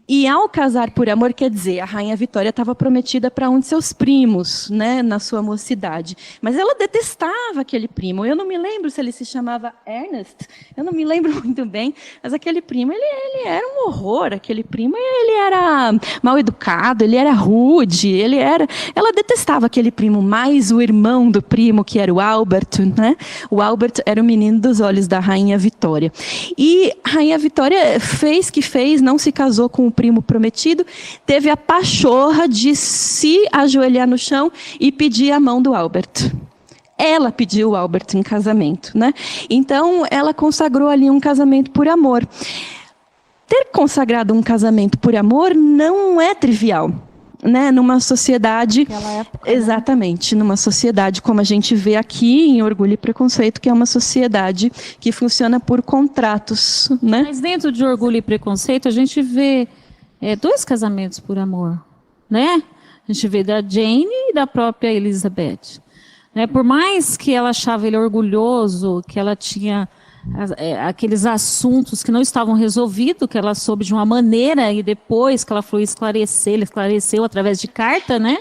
E ao casar por amor, quer dizer, a Rainha Vitória estava prometida para um de seus primos, né, na sua mocidade. Mas ela detestava aquele primo. Eu não me lembro se ele se chamava Ernest, eu não me lembro muito bem, mas aquele primo, ele era um horror. Aquele primo, ele era mal educado, ele era rude, ela detestava aquele primo, mais o irmão do primo, que era o Albert, né? O Albert era o menino dos olhos da Rainha Vitória. E a Rainha Vitória fez, não se casou com o primo prometido, teve a pachorra de se ajoelhar no chão e pedir a mão do Albert. Ela pediu o Albert em casamento, né? Então, ela consagrou ali um casamento por amor. Ter consagrado um casamento por amor não é trivial, né? Numa sociedade... Naquela época, exatamente, numa sociedade como a gente vê aqui em Orgulho e Preconceito, que é uma sociedade que funciona por contratos, né? Mas dentro de Orgulho e Preconceito, a gente vê 2 casamentos por amor, né? A gente vê da Jane e da própria Elizabeth. Né? Por mais que ela achava ele orgulhoso, que ela tinha aqueles assuntos que não estavam resolvidos, que ela soube de uma maneira, e depois que ela foi esclarecer, ele esclareceu através de carta, né?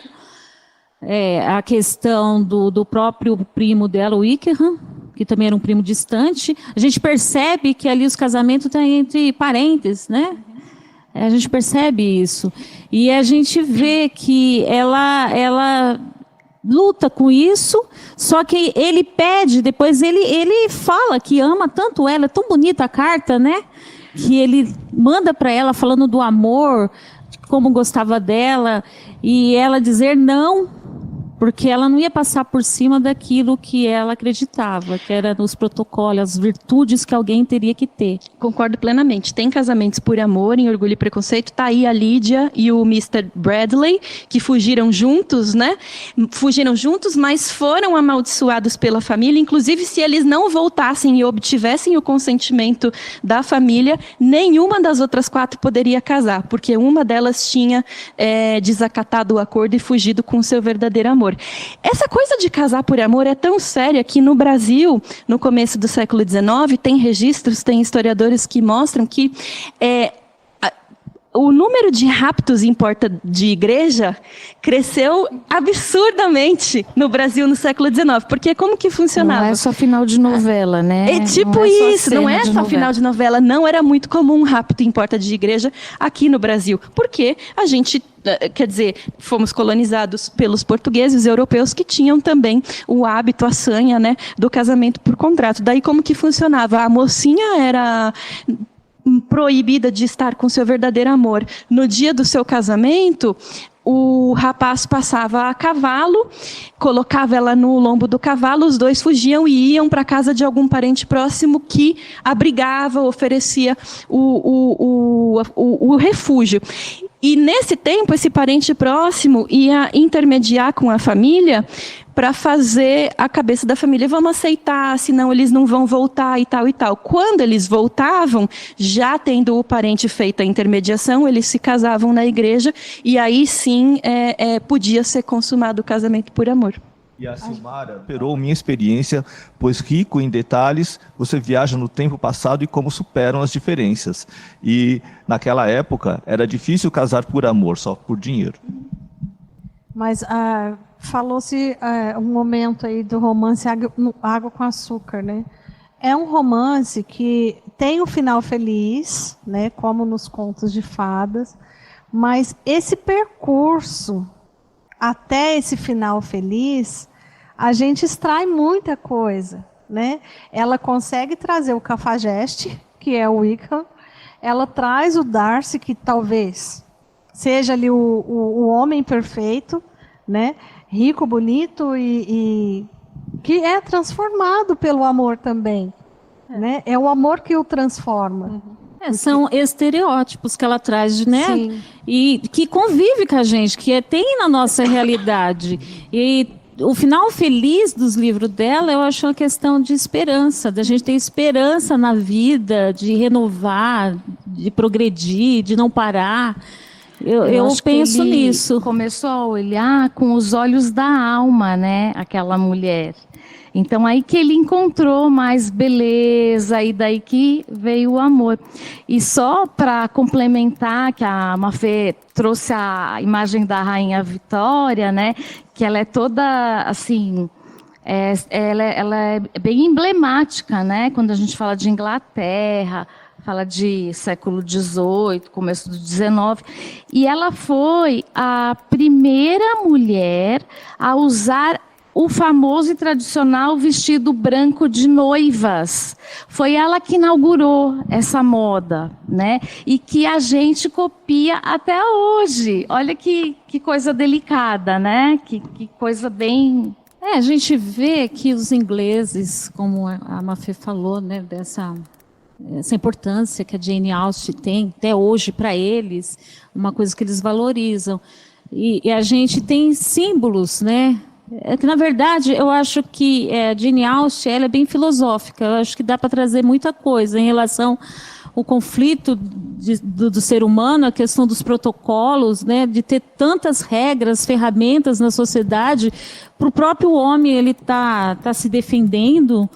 A questão do próprio primo dela, o Wickham, que também era um primo distante. A gente percebe que ali os casamentos estão entre parentes, né? A gente percebe isso. E a gente vê que ela luta com isso, só que ele pede, depois ele fala que ama tanto ela, é tão bonita a carta, né? Que ele manda para ela falando do amor, como gostava dela, e ela dizer não, porque ela não ia passar por cima daquilo que ela acreditava, que era nos protocolos, as virtudes que alguém teria que ter. Concordo plenamente. Tem casamentos por amor em Orgulho e Preconceito. Está aí a Lídia e o Mr. Bradley, que fugiram juntos, né? Fugiram juntos, mas foram amaldiçoados pela família. Inclusive, se eles não voltassem e obtivessem o consentimento da família, nenhuma das outras 4 poderia casar, porque uma delas tinha desacatado o acordo e fugido com seu verdadeiro amor. Essa coisa de casar por amor é tão séria que no Brasil, no começo do século XIX, tem registros, tem historiadores que mostram que o número de raptos em porta de igreja cresceu absurdamente no Brasil no século XIX. Porque como que funcionava? Não é só final de novela, né? É tipo isso, não é só final de novela. Não era muito comum rapto em porta de igreja aqui no Brasil. Porque a gente, quer dizer, fomos colonizados pelos portugueses e europeus que tinham também o hábito, a sanha, né, do casamento por contrato. Daí como que funcionava? A mocinha era proibida de estar com seu verdadeiro amor. No dia do seu casamento, o rapaz passava a cavalo, colocava ela no lombo do cavalo, os dois fugiam e iam para a casa de algum parente próximo que abrigava, oferecia o refúgio. E nesse tempo, esse parente próximo ia intermediar com a família para fazer a cabeça da família, vamos aceitar, senão eles não vão voltar e tal e tal. Quando eles voltavam, já tendo o parente feito a intermediação, eles se casavam na igreja e aí sim podia ser consumado o casamento por amor. E a Silmara superou minha experiência, pois rico em detalhes, você viaja no tempo passado e como superam as diferenças. E naquela época era difícil casar por amor, só por dinheiro. Mas falou-se um momento aí do romance Água com Açúcar, né? É um romance que tem um final feliz, né? Como nos contos de fadas, mas esse percurso até esse final feliz a gente extrai muita coisa, né? Ela consegue trazer o Cafajeste, que é o Wiccan, ela traz o Darcy, que talvez seja ali o homem perfeito, né? Rico, bonito e que é transformado pelo amor também, né? É o amor que o transforma. São estereótipos que ela traz, né? Sim. E que convive com a gente, que tem na nossa realidade. E o final feliz dos livros dela, eu acho uma questão de esperança, da gente ter esperança na vida, de renovar, de progredir, de não parar. Eu acho que penso ele nisso. Começou a olhar com os olhos da alma, né? Aquela mulher. Então, aí que ele encontrou mais beleza, e daí que veio o amor. E só para complementar, que a Mafê trouxe a imagem da Rainha Vitória, né? Que ela é toda, assim, ela é bem emblemática, né? Quando a gente fala de Inglaterra, fala de século XVIII, começo do XIX. E ela foi a primeira mulher a usar o famoso e tradicional vestido branco de noivas. Foi ela que inaugurou essa moda, né? E que a gente copia até hoje. Olha que coisa delicada, né? Que coisa bem... A gente vê que os ingleses, como a Mafê falou, né, dessa essa importância que a Jane Austen tem até hoje para eles, uma coisa que eles valorizam. E a gente tem símbolos, né? Que, na verdade, eu acho que a Jane Austen ela é bem filosófica. Eu acho que dá para trazer muita coisa em relação ao conflito do ser humano, a questão dos protocolos, né, de ter tantas regras, ferramentas na sociedade, para o próprio homem ele tá se defendendo,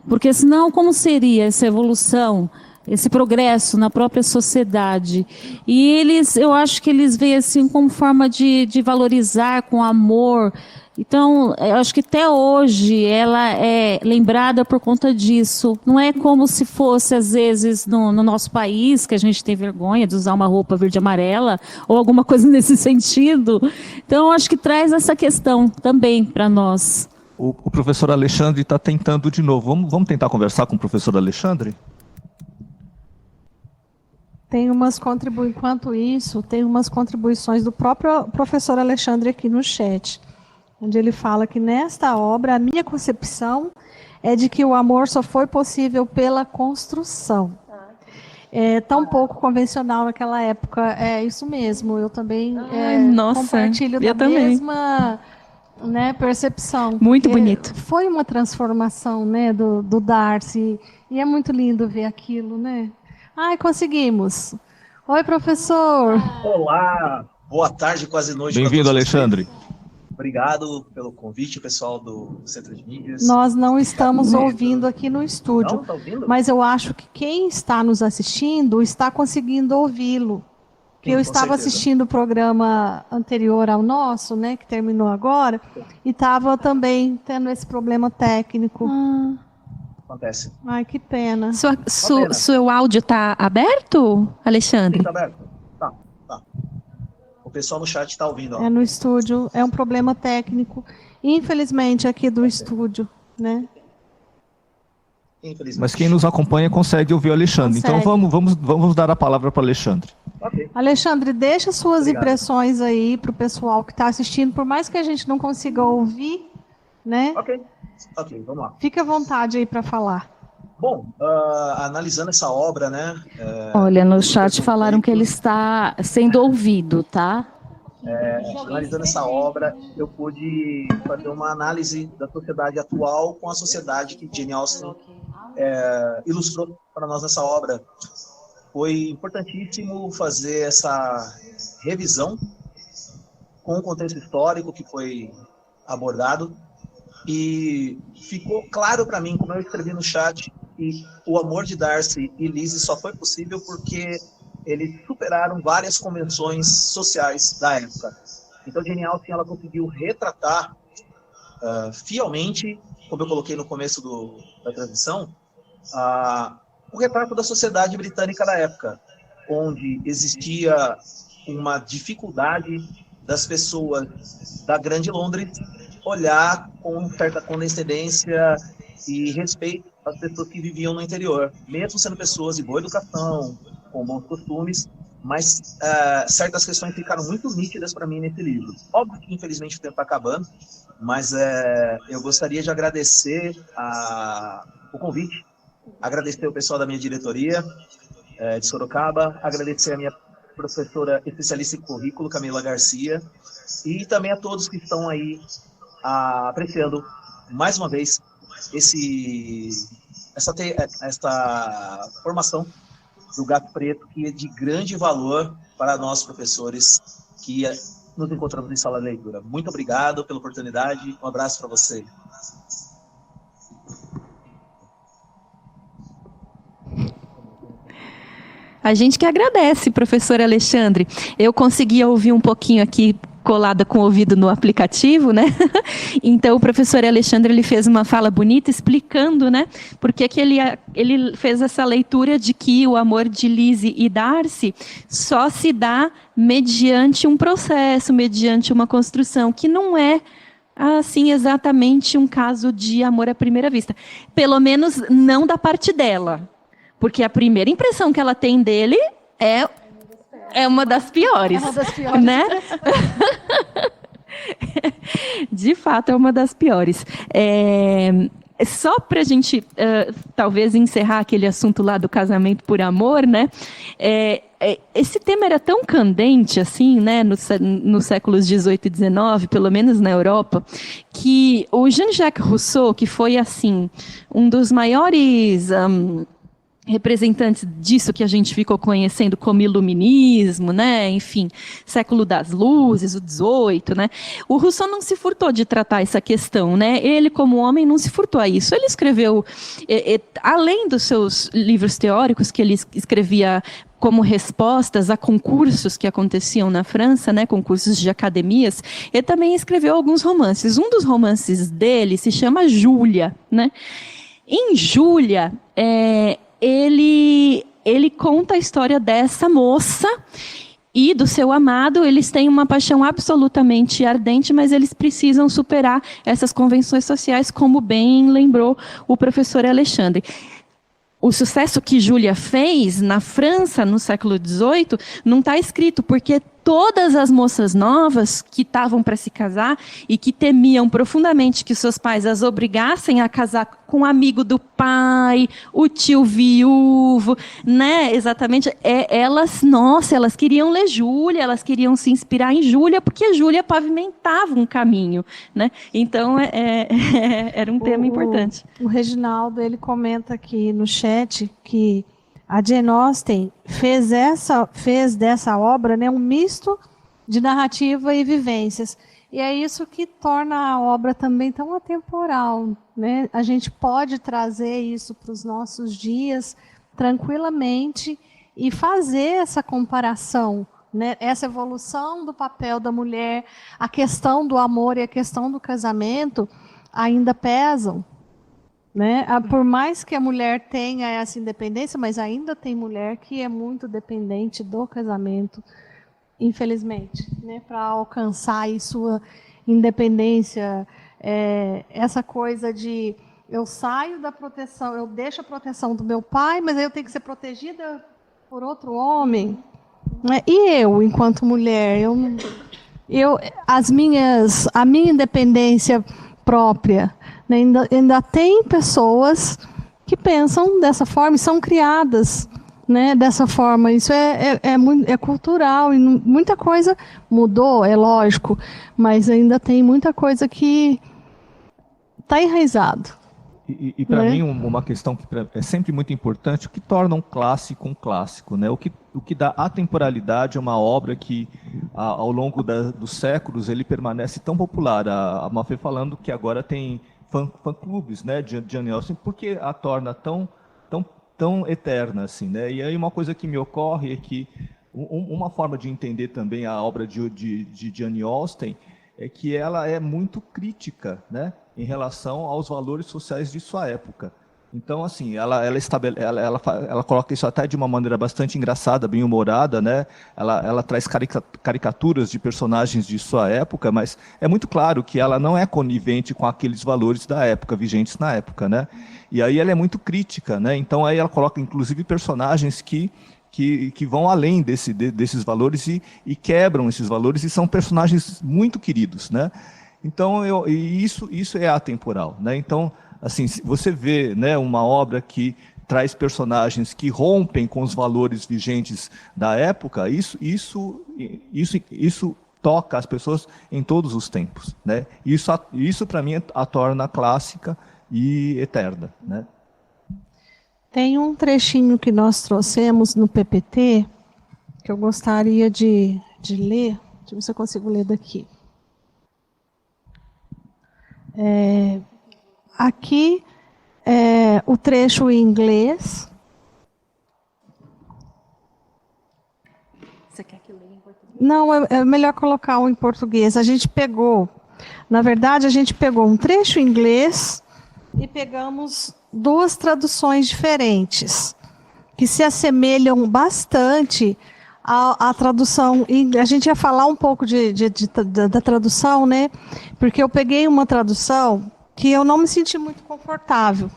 porque senão como seria essa evolução, esse progresso na própria sociedade? E eu acho que eles veem assim como forma de valorizar com amor. Então, eu acho que até hoje ela é lembrada por conta disso. Não é como se fosse, às vezes, no nosso país, que a gente tem vergonha de usar uma roupa verde e amarela, ou alguma coisa nesse sentido. Então, eu acho que traz essa questão também para nós. O professor Alexandre está tentando de novo. Vamos tentar conversar com o professor Alexandre? Enquanto isso, tem umas contribuições do próprio professor Alexandre aqui no chat, onde ele fala que nesta obra a minha concepção é de que o amor só foi possível pela construção. É tão pouco convencional naquela época. É isso mesmo, eu também compartilho da mesma, né, percepção. Muito bonito. Foi uma transformação, né, do Darcy, e é muito lindo ver aquilo, né? Ai, conseguimos. Oi, professor. Olá, boa tarde, quase noite. Bem-vindo, Alexandre. Obrigado pelo convite, pessoal do Centro de Mídias. Nós não estamos ouvindo aqui no estúdio, Não, tá ouvindo? mas eu acho que quem está nos assistindo está conseguindo ouvi-lo. Eu estava assistindo o programa anterior ao nosso, né, que terminou agora, e estava também tendo esse problema técnico. Acontece. Ai, que pena. Seu áudio está aberto, Alexandre? Sim, tá aberto? Tá. O pessoal no chat está ouvindo. Ó. É no estúdio, é um problema técnico, infelizmente, aqui do estúdio, né? Infelizmente. Mas quem nos acompanha consegue ouvir o Alexandre. Consegue. Então vamos dar a palavra para o Alexandre. Ok. Alexandre, deixa suas Obrigado. impressões aí para o pessoal que está assistindo, por mais que a gente não consiga ouvir, né? Ok, vamos lá. Fique à vontade aí para falar. Bom, analisando essa obra, né? Olha, no chat falaram que ele está sendo ouvido, tá? Analisando essa obra, eu pude fazer uma análise da sociedade atual com a sociedade que Jane Austen ilustrou para nós nessa obra. Foi importantíssimo fazer essa revisão com o contexto histórico que foi abordado, e ficou claro para mim, como eu escrevi no chat, que o amor de Darcy e Lizzie só foi possível porque eles superaram várias convenções sociais da época. Então, Jane Austen ela conseguiu retratar fielmente, como eu coloquei no começo da transmissão, o retrato da sociedade britânica da época, onde existia uma dificuldade das pessoas da Grande Londres olhar com certa condescendência e respeito às pessoas que viviam no interior, mesmo sendo pessoas de boa educação, com bons costumes, mas certas questões ficaram muito nítidas para mim nesse livro. Óbvio que, infelizmente, o tempo está acabando, mas eu gostaria de agradecer o convite, agradecer o pessoal da minha diretoria de Sorocaba, agradecer a minha professora especialista em currículo, Camila Garcia, e também a todos que estão aí apreciando, mais uma vez, essa formação do Gato Preto, que é de grande valor para nós, professores, que nos encontramos em sala de leitura. Muito obrigado pela oportunidade, um abraço para você. A gente que agradece, professor Alexandre. Eu consegui ouvir um pouquinho aqui, colada com o ouvido no aplicativo, né? Então, o professor Alexandre, ele fez uma fala bonita explicando, né, por que ele fez essa leitura de que o amor de Lise e Darcy só se dá mediante um processo, mediante uma construção, que não é, assim, exatamente um caso de amor à primeira vista. Pelo menos não da parte dela. Porque a primeira impressão que ela tem dele é uma das piores. É uma das piores. Né? De fato, é uma das piores. Só para a gente, talvez, encerrar aquele assunto lá do casamento por amor, né? Esse tema era tão candente, assim, né, nos séculos XVIII e XIX, pelo menos na Europa, que o Jean-Jacques Rousseau, que foi, assim, um dos maiores representantes disso que a gente ficou conhecendo como iluminismo, né? Enfim, século das luzes, o 18, né? O Rousseau não se furtou de tratar essa questão, né? Ele, como homem, não se furtou a isso. Ele escreveu, além dos seus livros teóricos, que ele escrevia como respostas a concursos que aconteciam na França, né, concursos de academias, ele também escreveu alguns romances. Um dos romances dele se chama Júlia, né? Em Júlia, ele conta a história dessa moça e do seu amado. Eles têm uma paixão absolutamente ardente, mas eles precisam superar essas convenções sociais, como bem lembrou o professor Alexandre. O sucesso que Júlia fez na França, no século XVIII, não está escrito, porque todas as moças novas que estavam para se casar e que temiam profundamente que seus pais as obrigassem a casar com um amigo do pai, o tio viúvo, né? Exatamente. Elas queriam ler Júlia, elas queriam se inspirar em Júlia, porque Júlia pavimentava um caminho, né? Então, era um tema importante. O Reginaldo, ele comenta aqui no chat que a Jane Austen fez dessa obra, né, um misto de narrativa e vivências. E é isso que torna a obra também tão atemporal, né? A gente pode trazer isso para os nossos dias tranquilamente e fazer essa comparação, né? Essa evolução do papel da mulher, a questão do amor e a questão do casamento ainda pesam. Né? Por mais que a mulher tenha essa independência, mas ainda tem mulher que é muito dependente do casamento, infelizmente, né? Para alcançar aí sua independência, essa coisa de eu saio da proteção, eu deixo a proteção do meu pai, mas aí eu tenho que ser protegida por outro homem, né? E eu, enquanto mulher, a minha independência própria, né? Ainda tem pessoas que pensam dessa forma e são criadas, né, dessa forma. Isso é cultural e muita coisa mudou, é lógico, mas ainda tem muita coisa que está enraizado. E para mim, uma questão que é sempre muito importante, o que torna um clássico, né? O que dá atemporalidade a uma obra que, ao longo dos séculos, ele permanece tão popular. A Mafê falando que agora tem fã-clubes, né, de Jane Austen, porque a torna tão eterna, assim, né? E aí uma coisa que me ocorre é que uma forma de entender também a obra de Jane Austen é que ela é muito crítica, né, em relação aos valores sociais de sua época. Então, assim, ela coloca isso até de uma maneira bastante engraçada, bem humorada, né? Ela traz caricaturas de personagens de sua época, mas é muito claro que ela não é conivente com aqueles valores da época, vigentes na época, né? E aí ela é muito crítica, né? Então aí ela coloca, inclusive, personagens que vão além desses valores e quebram esses valores, e são personagens muito queridos, né? Então, isso é atemporal, né? Então, assim, você vê, né, uma obra que traz personagens que rompem com os valores vigentes da época, isso toca as pessoas em todos os tempos, né? Isso para mim a torna clássica e eterna, né? Tem um trechinho que nós trouxemos no PPT que eu gostaria de ler. Deixa eu ver se eu consigo ler daqui. Aqui o trecho em inglês. Você quer que eu leia em português? Não, é melhor colocar o em português. Na verdade, a gente pegou um trecho em inglês e pegamos duas traduções diferentes, que se assemelham bastante à tradução. A gente ia falar um pouco da tradução, né? Porque eu peguei uma tradução que eu não me senti muito confortável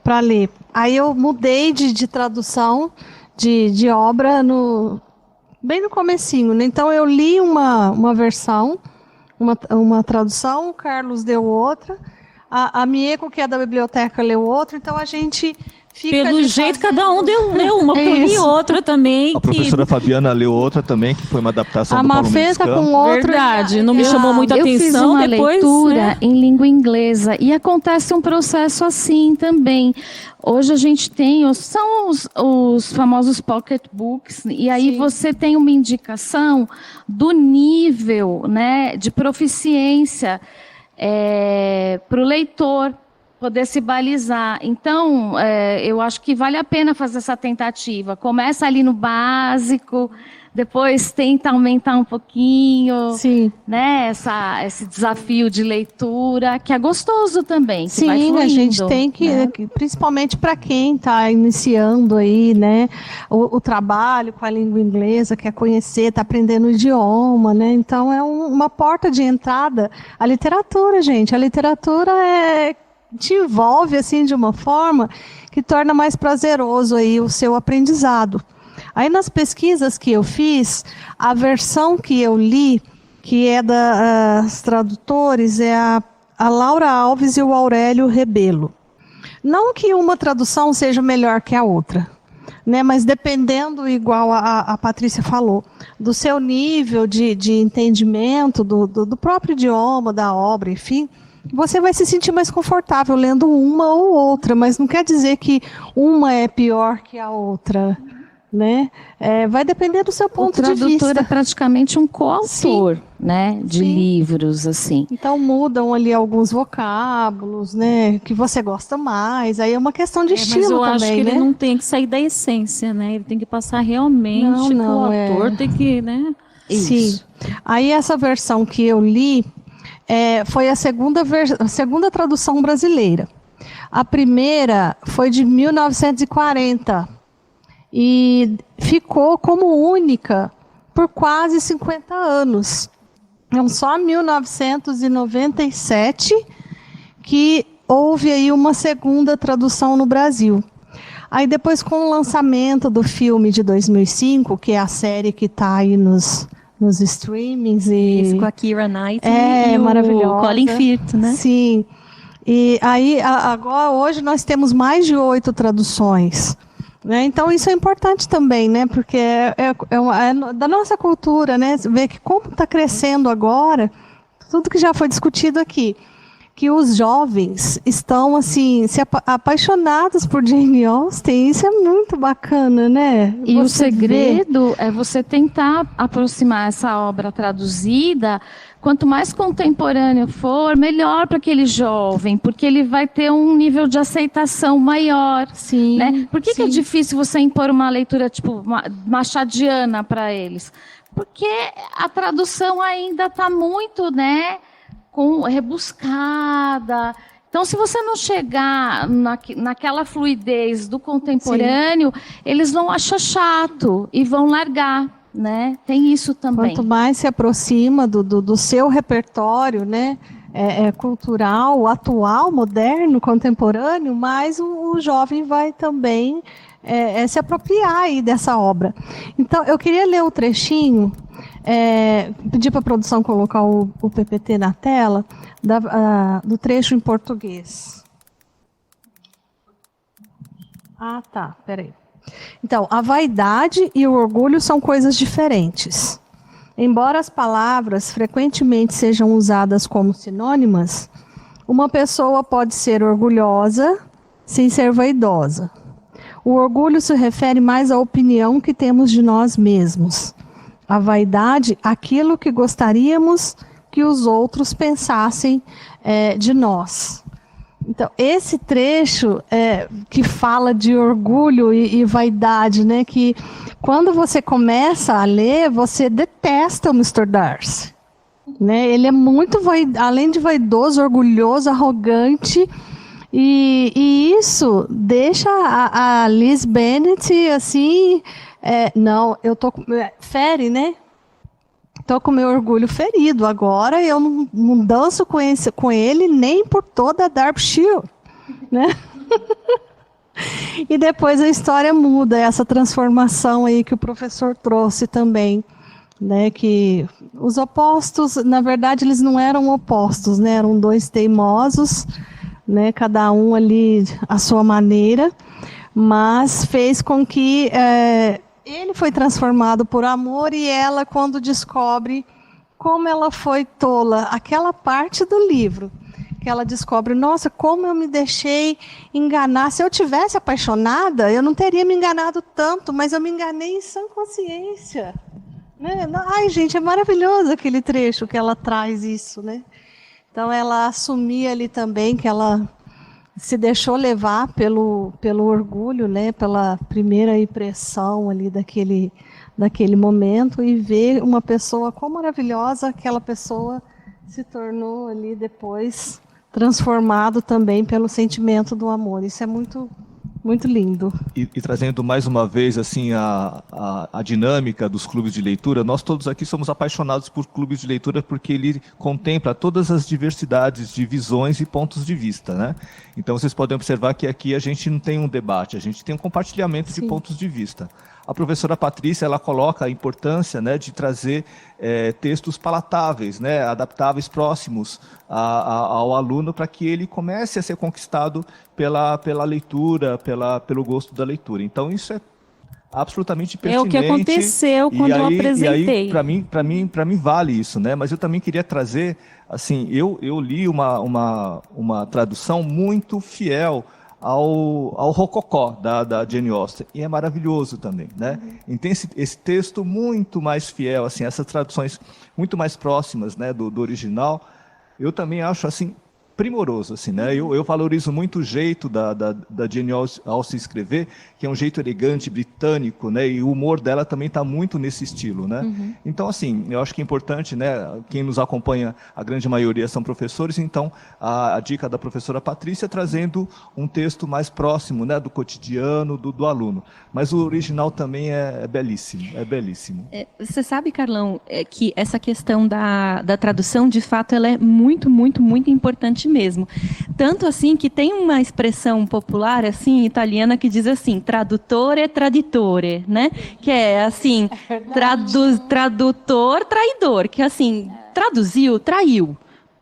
para ler. Aí eu mudei de tradução de obra bem no comecinho, né? Então eu li uma versão, uma tradução, o Carlos deu outra, a Mieko, que é da biblioteca, leu outra, então a gente fica... Pelo jeito, cada um leu uma, eu li outra também. A professora Fabiana leu outra também, que foi uma adaptação a do Paulo Mafê Mendes está Campos. com outra. Verdade, não me chamou muita Eu atenção. fiz uma depois, leitura né? em língua inglesa e acontece um processo assim também. Hoje a gente tem, são os famosos pocketbooks, e aí você tem uma indicação do nível, né, de proficiência para o leitor poder se balizar. Então, eu acho que vale a pena fazer essa tentativa. Começa ali no básico, depois tenta aumentar um pouquinho, Sim. né, esse desafio de leitura, que é gostoso também. Que vai Sim, fluindo, a gente tem que, né? principalmente para quem está iniciando aí, né, o trabalho com a língua inglesa, quer conhecer, está aprendendo o idioma, né, então é uma porta de entrada. A literatura, gente, a literatura te envolve assim de uma forma que torna mais prazeroso aí o seu aprendizado. Aí nas pesquisas que eu fiz, a versão que eu li, que é das tradutores, é a Laura Alves e o Aurélio Rebelo. Não que uma tradução seja melhor que a outra, né? Mas dependendo, igual a Patrícia falou, do seu nível de entendimento do próprio idioma, da obra, enfim, você vai se sentir mais confortável lendo uma ou outra, mas não quer dizer que uma é pior que a outra, né? Vai depender do seu ponto de vista. O tradutor é praticamente um coautor, né, de Sim. livros, assim. Então mudam ali alguns vocábulos, né, que você gosta mais. Aí é uma questão de estilo mas eu também, acho que né? ele não tem que sair da essência, né? Ele tem que passar realmente Não, o autor tem que, né? Sim. Isso. Aí essa versão que eu li foi a segunda tradução brasileira. A primeira foi de 1940 e ficou como única por quase 50 anos. Então, só em 1997 que houve aí uma segunda tradução no Brasil. Aí depois, com o lançamento do filme de 2005, que é a série que está aí nos streamings. Isso, com a Keira Knightley e o maravilhosa. Colin Firth, né? Sim. E aí, agora, hoje, nós temos mais de 8 traduções. Né? Então, isso é importante também, né? Porque é da nossa cultura, né? Ver que como está crescendo agora, tudo que já foi discutido aqui, que os jovens estão assim apaixonados por Jane Austen. Isso é muito bacana, né? E o Você segredo é você tentar aproximar essa obra traduzida. Quanto mais contemporâneo for, melhor para aquele jovem, porque ele vai ter um nível de aceitação maior. Sim, né? Por que é sim. difícil você impor uma leitura tipo machadiana para eles? Porque a tradução ainda está muito, né, rebuscada, Então, se você não chegar naquela fluidez do contemporâneo, eles vão achar chato e vão largar, né? Tem isso também. Quanto mais se aproxima do seu repertório, né, cultural, atual, moderno, contemporâneo, mais o jovem vai também se apropriar aí dessa obra. Então, eu queria ler o trechinho, pedir para a produção colocar o PPT na tela, do trecho em português. Ah, tá, peraí. Então, a vaidade e o orgulho são coisas diferentes. Embora as palavras frequentemente sejam usadas como sinônimas, uma pessoa pode ser orgulhosa sem ser vaidosa. O orgulho se refere mais à opinião que temos de nós mesmos. A vaidade, aquilo que gostaríamos que os outros pensassem de nós. Então, esse trecho que fala de orgulho e vaidade, né, que quando você começa a ler, você detesta o Mr. Darcy. Né? Ele é muito, além de vaidoso, orgulhoso, arrogante, e isso deixa a Liz Bennet assim, não, eu tô fere, né? Tô com meu orgulho ferido. Agora eu não danço com ele nem por toda a Derbyshire, né? E depois a história muda, essa transformação aí que o professor trouxe também, né? Que os opostos, na verdade, eles não eram opostos, né? Eram dois teimosos, né? Cada um ali à sua maneira, mas fez com que ele foi transformado por amor e ela, quando descobre como ela foi tola, aquela parte do livro que ela descobre, nossa, como eu me deixei enganar. Se eu tivesse apaixonada, eu não teria me enganado tanto, mas eu me enganei em sã consciência. Né? Ai, gente, é maravilhoso aquele trecho que ela traz isso, né? Então, ela assumia ali também que ela se deixou levar pelo orgulho, né, pela primeira impressão ali daquele momento, e ver uma pessoa quão maravilhosa aquela pessoa se tornou ali depois, transformado também pelo sentimento do amor. Isso é muito, muito lindo. E trazendo mais uma vez assim a dinâmica dos clubes de leitura, nós todos aqui somos apaixonados por clubes de leitura porque ele contempla todas as diversidades de visões e pontos de vista, né? Então vocês podem observar que aqui a gente não tem um debate, a gente tem um compartilhamento de pontos de vista. A professora Patrícia, ela coloca a importância, né, de trazer textos palatáveis, né, adaptáveis, próximos ao aluno, para que ele comece a ser conquistado pela leitura, pelo gosto da leitura. Então, isso é absolutamente pertinente. É o que aconteceu quando eu apresentei. E aí, para mim vale isso, né? Mas eu também queria trazer, assim, eu li uma tradução muito fiel ao Rococó, da Jane Austen, e é maravilhoso também, né? E tem esse texto muito mais fiel, assim, essas traduções muito mais próximas, né, do original, eu também acho, assim, primoroso, assim, né? Eu valorizo muito o jeito da Jane Austen escrever, que é um jeito elegante, britânico, né? E o humor dela também está muito nesse estilo, né? Então, assim, eu acho que é importante, né? Quem nos acompanha, a grande maioria são professores, então a dica da professora Patrícia trazendo um texto mais próximo, né? Do cotidiano, do aluno. Mas o original também é belíssimo, é belíssimo. Você sabe, Carlão, que essa questão da tradução, de fato, ela é muito, muito, muito importante mesmo. Tanto assim que tem uma expressão popular assim italiana que diz assim, tradutore traditore, né? Que é assim, tradutor traidor, que assim, traduziu, traiu.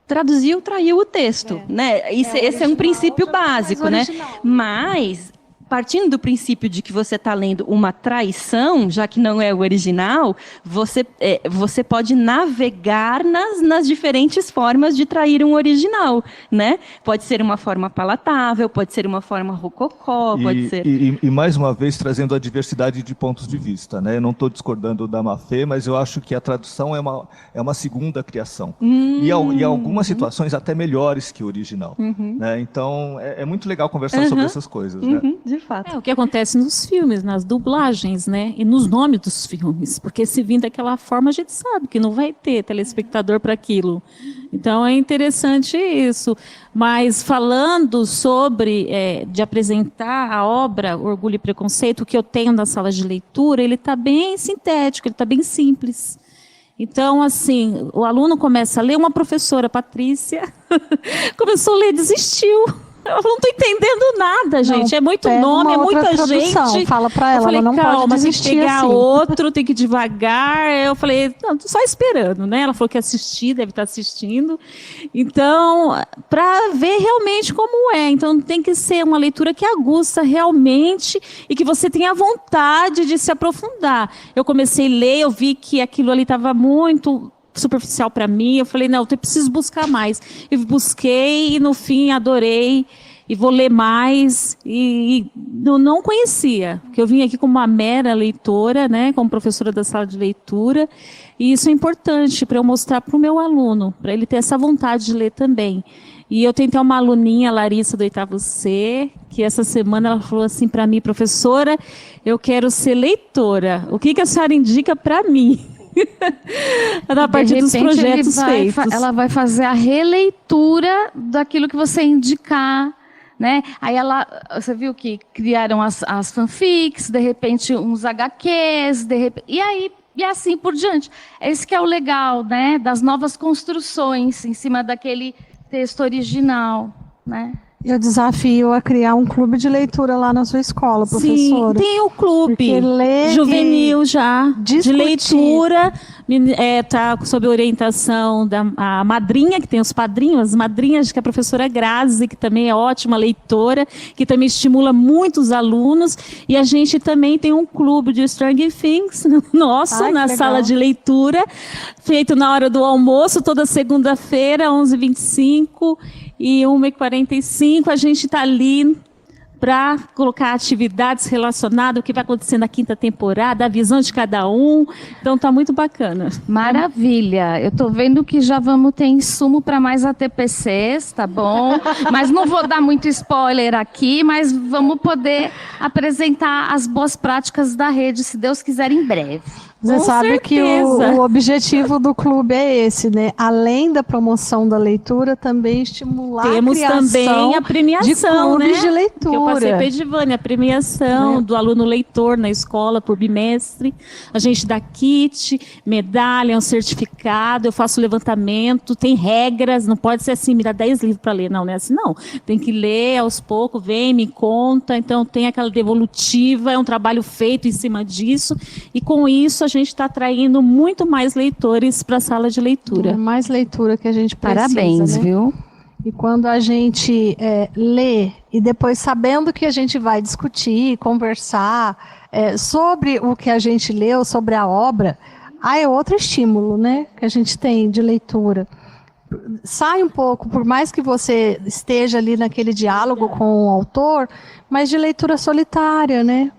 Traduziu, traiu o texto, né? Esse é um princípio básico, né? Mas partindo do princípio de que você está lendo uma traição, já que não é o original, você pode navegar nas diferentes formas de trair um original, né? Pode ser uma forma palatável, pode ser uma forma rococó, pode ser... E mais uma vez trazendo a diversidade de pontos de vista, né? Eu não estou discordando da Mafê, mas eu acho que a tradução é uma segunda criação. E em algumas situações até melhores que o original. Né? Então, é muito legal conversar sobre essas coisas, né? De fato. É o que acontece nos filmes, nas dublagens, né? E nos nomes dos filmes. Porque se vir daquela forma, a gente sabe que não vai ter telespectador para aquilo. Então é interessante isso. Mas falando sobre de apresentar a obra Orgulho e Preconceito, o que eu tenho na sala de leitura, ele está bem sintético, ele está bem simples. Então, assim, o aluno começa a ler, uma professora, Patrícia, começou a ler e desistiu. Eu não estou entendendo nada, gente. É muito nome, é muita gente. Fala para ela, eu falei, ela não calma, pode desistir tem que pegar assim. outro, tem que ir devagar. Eu falei, não, tô só esperando, né? Ela falou que ia assistir, deve estar assistindo. Então, para ver realmente como é. Então, tem que ser uma leitura que aguça realmente e que você tenha vontade de se aprofundar. Eu comecei a ler, eu vi que aquilo ali estava muito superficial para mim, eu falei, não, eu preciso buscar mais. Eu busquei e no fim adorei e vou ler mais e eu não conhecia, porque eu vim aqui como uma mera leitora, né, como professora da sala de leitura, e isso é importante para eu mostrar para o meu aluno, para ele ter essa vontade de ler também. E eu tenho uma aluninha, Larissa, do 8º C, que essa semana ela falou assim para mim, professora, eu quero ser leitora, o que a senhora indica para mim? A partir dos projetos feitos. Ela vai fazer a releitura daquilo que você indicar, né? Aí você viu que criaram as fanfics, de repente uns HQs, e assim por diante. Esse que é o legal, né? Das novas construções em cima daquele texto original, né? Eu desafio a criar um clube de leitura lá na sua escola, professora. Sim, tem o clube juvenil já, de leitura, está sob orientação da a madrinha, que tem os padrinhos, as madrinhas, que é a professora Grazi, que também é ótima leitora, que também estimula muitos alunos, e a gente também tem um clube de Stranger Things, nosso, na sala de leitura, feito na hora do almoço, toda segunda-feira, 11h25, e 1h45, a gente está ali para colocar atividades relacionadas, o que vai acontecer na 5ª temporada, a visão de cada um. Então está muito bacana. Maravilha. Eu estou vendo que já vamos ter insumo para mais ATPCs, tá bom? Mas não vou dar muito spoiler aqui, mas vamos poder apresentar as boas práticas da rede, se Deus quiser, em breve. Você sabe que o objetivo do clube é esse, né? Além da promoção da leitura, também estimular a criação também a premiação, de clubes, né? de leitura. Que eu passei para a Edivânia, a premiação do aluno leitor na escola por bimestre. A gente dá kit, medalha, um certificado, eu faço levantamento, tem regras, não pode ser assim, me dá 10 livros para ler, não é assim, não. Tem que ler aos poucos, vem, me conta, então tem aquela devolutiva, é um trabalho feito em cima disso, e com isso a gente está atraindo muito mais leitores para a sala de leitura. Mais leitura que a gente precisa. Parabéns, né? Viu? E quando a gente lê, e depois sabendo que a gente vai discutir, conversar sobre o que a gente leu, sobre a obra, é outro estímulo, né, que a gente tem de leitura. Sai um pouco, por mais que você esteja ali naquele diálogo com o autor, mas de leitura solitária, né?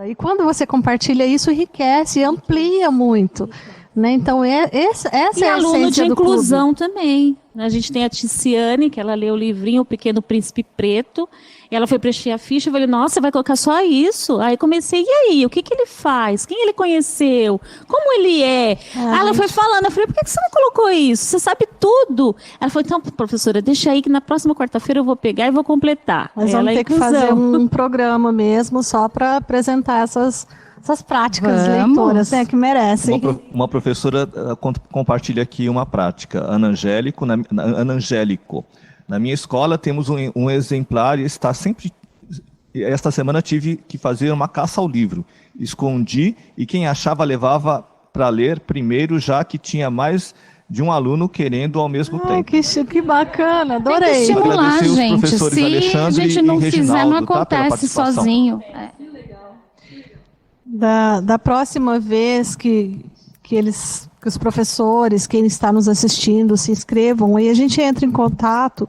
E quando você compartilha isso, enriquece e amplia muito, né? Então, essa é a essência do clube. E aluno de inclusão também. A gente tem a Ticiane, que ela leu o livrinho O Pequeno Príncipe Preto. Ela foi preencher a ficha e falei, nossa, você vai colocar só isso? Aí comecei, e aí, o que ele faz? Quem ele conheceu? Como ele é? Aí ela foi falando, eu falei, por que você não colocou isso? Você sabe tudo. Ela falou, então, professora, deixa aí que na próxima quarta-feira eu vou pegar e vou completar. Nós vamos ter que fazer um programa mesmo só para apresentar essas práticas leitoras, né, que merecem. Uma professora compartilha aqui uma prática, Ana Angélico. Na minha escola temos um exemplar e está sempre... Esta semana tive que fazer uma caça ao livro. Escondi e quem achava levava para ler primeiro, já que tinha mais de um aluno querendo ao mesmo tempo. Que bacana, adorei. Tem que estimular, gente. Se a gente não fizer, não acontece sozinho. Da próxima vez que os professores, quem está nos assistindo, se inscrevam, aí a gente entra em contato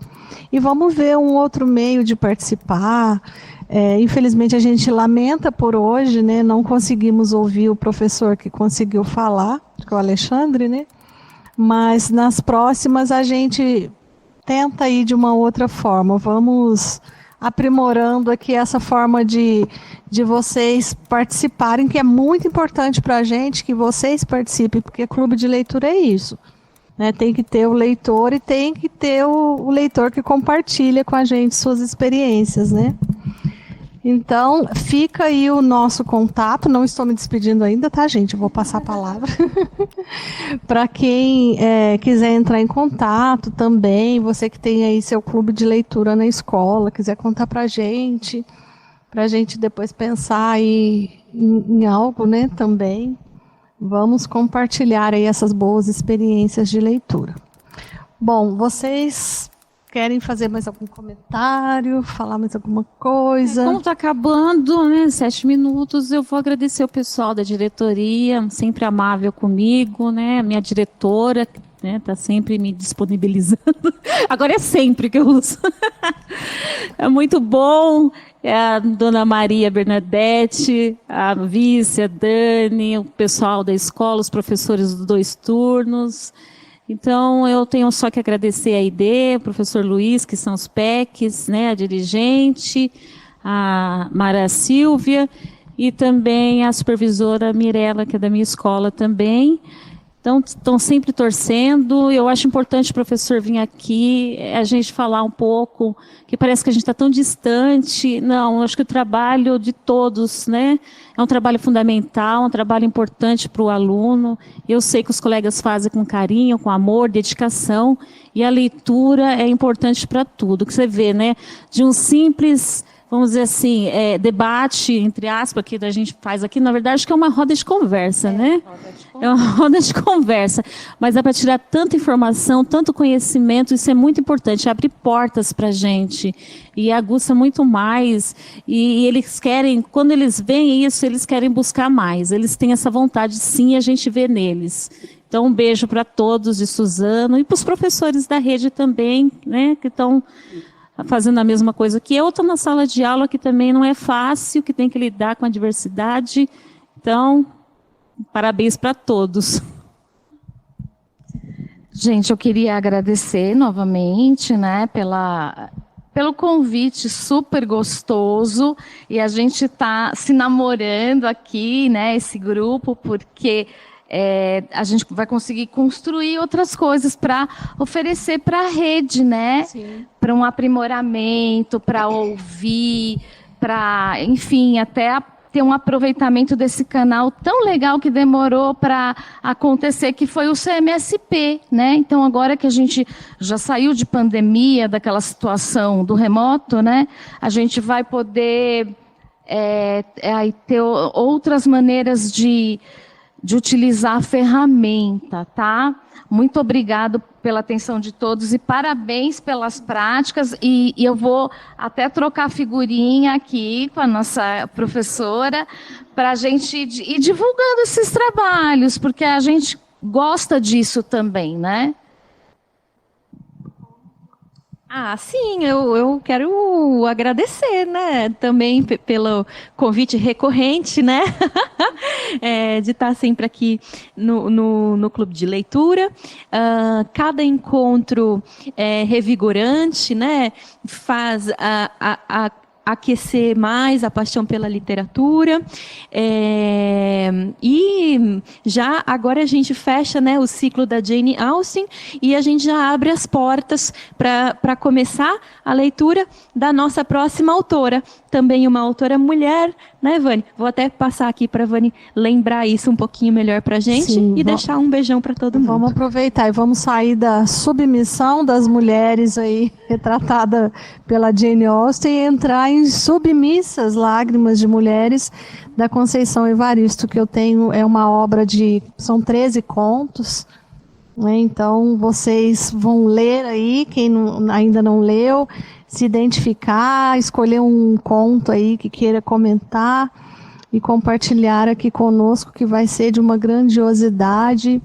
e vamos ver um outro meio de participar. Infelizmente a gente lamenta por hoje, né? Não conseguimos ouvir o professor que conseguiu falar, que é o Alexandre, né? Mas nas próximas a gente tenta ir de uma outra forma. Vamos aprimorando aqui essa forma de vocês participarem, que é muito importante para a gente que vocês participem, porque clube de leitura é isso. Né? Tem que ter o leitor e tem que ter o leitor que compartilha com a gente suas experiências, né? Então, fica aí o nosso contato. Não estou me despedindo ainda, tá, gente? Eu vou passar a palavra. Para quem quiser entrar em contato também, você que tem aí seu clube de leitura na escola, quiser contar para a gente depois pensar aí em algo, né, também. Vamos compartilhar aí essas boas experiências de leitura. Bom, vocês querem fazer mais algum comentário, falar mais alguma coisa? Como está acabando, né, 7 minutos, eu vou agradecer o pessoal da diretoria, sempre amável comigo, né, a minha diretora, né, está sempre me disponibilizando. Agora é sempre que eu uso. É muito bom. É a dona Maria Bernadette, a vice, a Dani, o pessoal da escola, os professores dos 2 turnos. Então, eu tenho só que agradecer a ID, o professor Luiz, que são os PECs, né, a dirigente, a Mara Silvia e também a supervisora Mirella, que é da minha escola também. Então, estão sempre torcendo. Eu acho importante o professor vir aqui, a gente falar um pouco, que parece que a gente está tão distante. Não, eu acho que o trabalho de todos, né, é um trabalho fundamental, um trabalho importante para o aluno. Eu sei que os colegas fazem com carinho, com amor, dedicação, e a leitura é importante para tudo. Que você vê, né, de um simples, vamos dizer assim, debate, entre aspas, que a gente faz aqui, na verdade, acho que é uma roda de conversa, né? É uma roda de conversa. Mas dá para tirar tanta informação, tanto conhecimento, isso é muito importante, abre portas para a gente e aguça muito mais. E eles querem, quando eles veem isso, eles querem buscar mais. Eles têm essa vontade, sim, e a gente vê neles. Então, um beijo para todos de Suzano e para os professores da rede também, né, que estão fazendo a mesma coisa que eu. Estou na sala de aula, que também não é fácil, que tem que lidar com a diversidade. Então, parabéns para todos. Gente, eu queria agradecer novamente, né, pelo convite super gostoso, e a gente está se namorando aqui, né, esse grupo, porque a gente vai conseguir construir outras coisas para oferecer para a rede, né? Para um aprimoramento, para ouvir, para, enfim, até ter um aproveitamento desse canal tão legal que demorou para acontecer, que foi o CMSP, né? Então, agora que a gente já saiu de pandemia, daquela situação do remoto, né? A gente vai poder ter outras maneiras de utilizar a ferramenta, tá? Muito obrigado pela atenção de todos e parabéns pelas práticas, e eu vou até trocar figurinha aqui com a nossa professora para a gente ir divulgando esses trabalhos, porque a gente gosta disso também, né? Ah, sim, eu quero agradecer, né, também pelo convite recorrente, né, de estar sempre aqui no Clube de Leitura. Cada encontro revigorante, né, faz aquecer mais a paixão pela literatura, e já agora a gente fecha, né, o ciclo da Jane Austen, e a gente já abre as portas para começar a leitura da nossa próxima autora, também uma autora mulher, né, Vani? Vou até passar aqui para a Vani lembrar isso um pouquinho melhor para a gente. Sim, e deixar um beijão para todo mundo. Vamos aproveitar e vamos sair da submissão das mulheres aí, retratada pela Jane Austen, e entrar em Submissas Lágrimas de Mulheres, da Conceição Evaristo, que eu tenho, é uma obra são 13 contos, né? Então vocês vão ler aí, quem ainda não leu, se identificar, escolher um conto aí que queira comentar e compartilhar aqui conosco, que vai ser de uma grandiosidade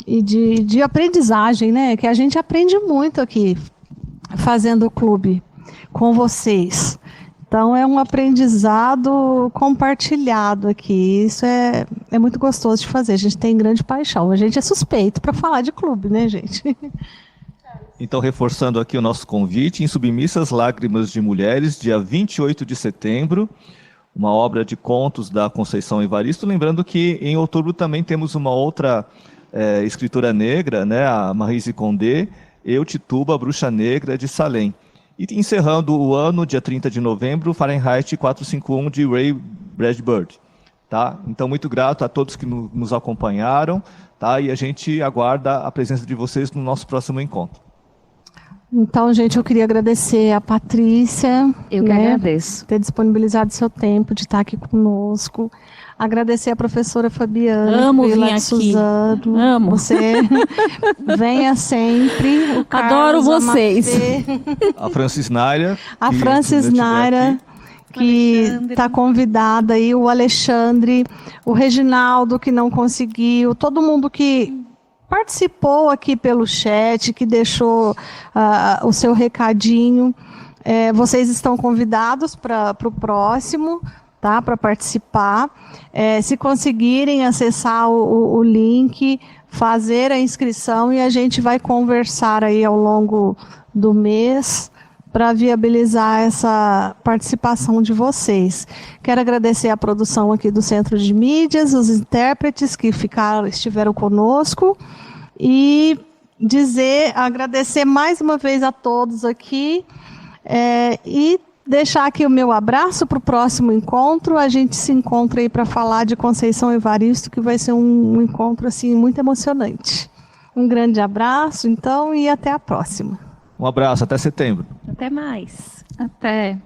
e de aprendizagem, né? Que a gente aprende muito aqui, fazendo o clube com vocês. Então, é um aprendizado compartilhado aqui. Isso é muito gostoso de fazer. A gente tem grande paixão. A gente é suspeito para falar de clube, né, gente? Então, reforçando aqui o nosso convite, Insubmissas Lágrimas de Mulheres, dia 28 de setembro, uma obra de contos da Conceição Evaristo. Lembrando que em outubro também temos uma outra escritora negra, né, a Maryse Condé, Eu, Tituba, a Bruxa Negra de Salem. E encerrando o ano, dia 30 de novembro, Fahrenheit 451 de Ray Bradbury. Tá? Então, muito grato a todos que nos acompanharam, tá? E a gente aguarda a presença de vocês no nosso próximo encontro. Então, gente, eu queria agradecer a Patrícia. Eu que agradeço. Ter disponibilizado seu tempo de estar aqui conosco. Agradecer a professora Fabiana. Amo vir aqui. Suzano. Amo. Você venha sempre. Adoro vocês. A Francis Naira. A Francis Naira, que está convidada aí, o Alexandre, o Reginaldo, que não conseguiu, todo mundo que participou aqui pelo chat, que deixou o seu recadinho. Vocês estão convidados para o próximo, tá? Para participar. Se conseguirem acessar o link, fazer a inscrição, e a gente vai conversar aí ao longo do mês para viabilizar essa participação de vocês. Quero agradecer a produção aqui do Centro de Mídias, os intérpretes que estiveram conosco, e agradecer mais uma vez a todos aqui, e deixar aqui o meu abraço para o próximo encontro. A gente se encontra aí para falar de Conceição Evaristo, que vai ser um encontro assim, muito emocionante. Um grande abraço, então, e até a próxima. Um abraço, até setembro. Até mais. Até.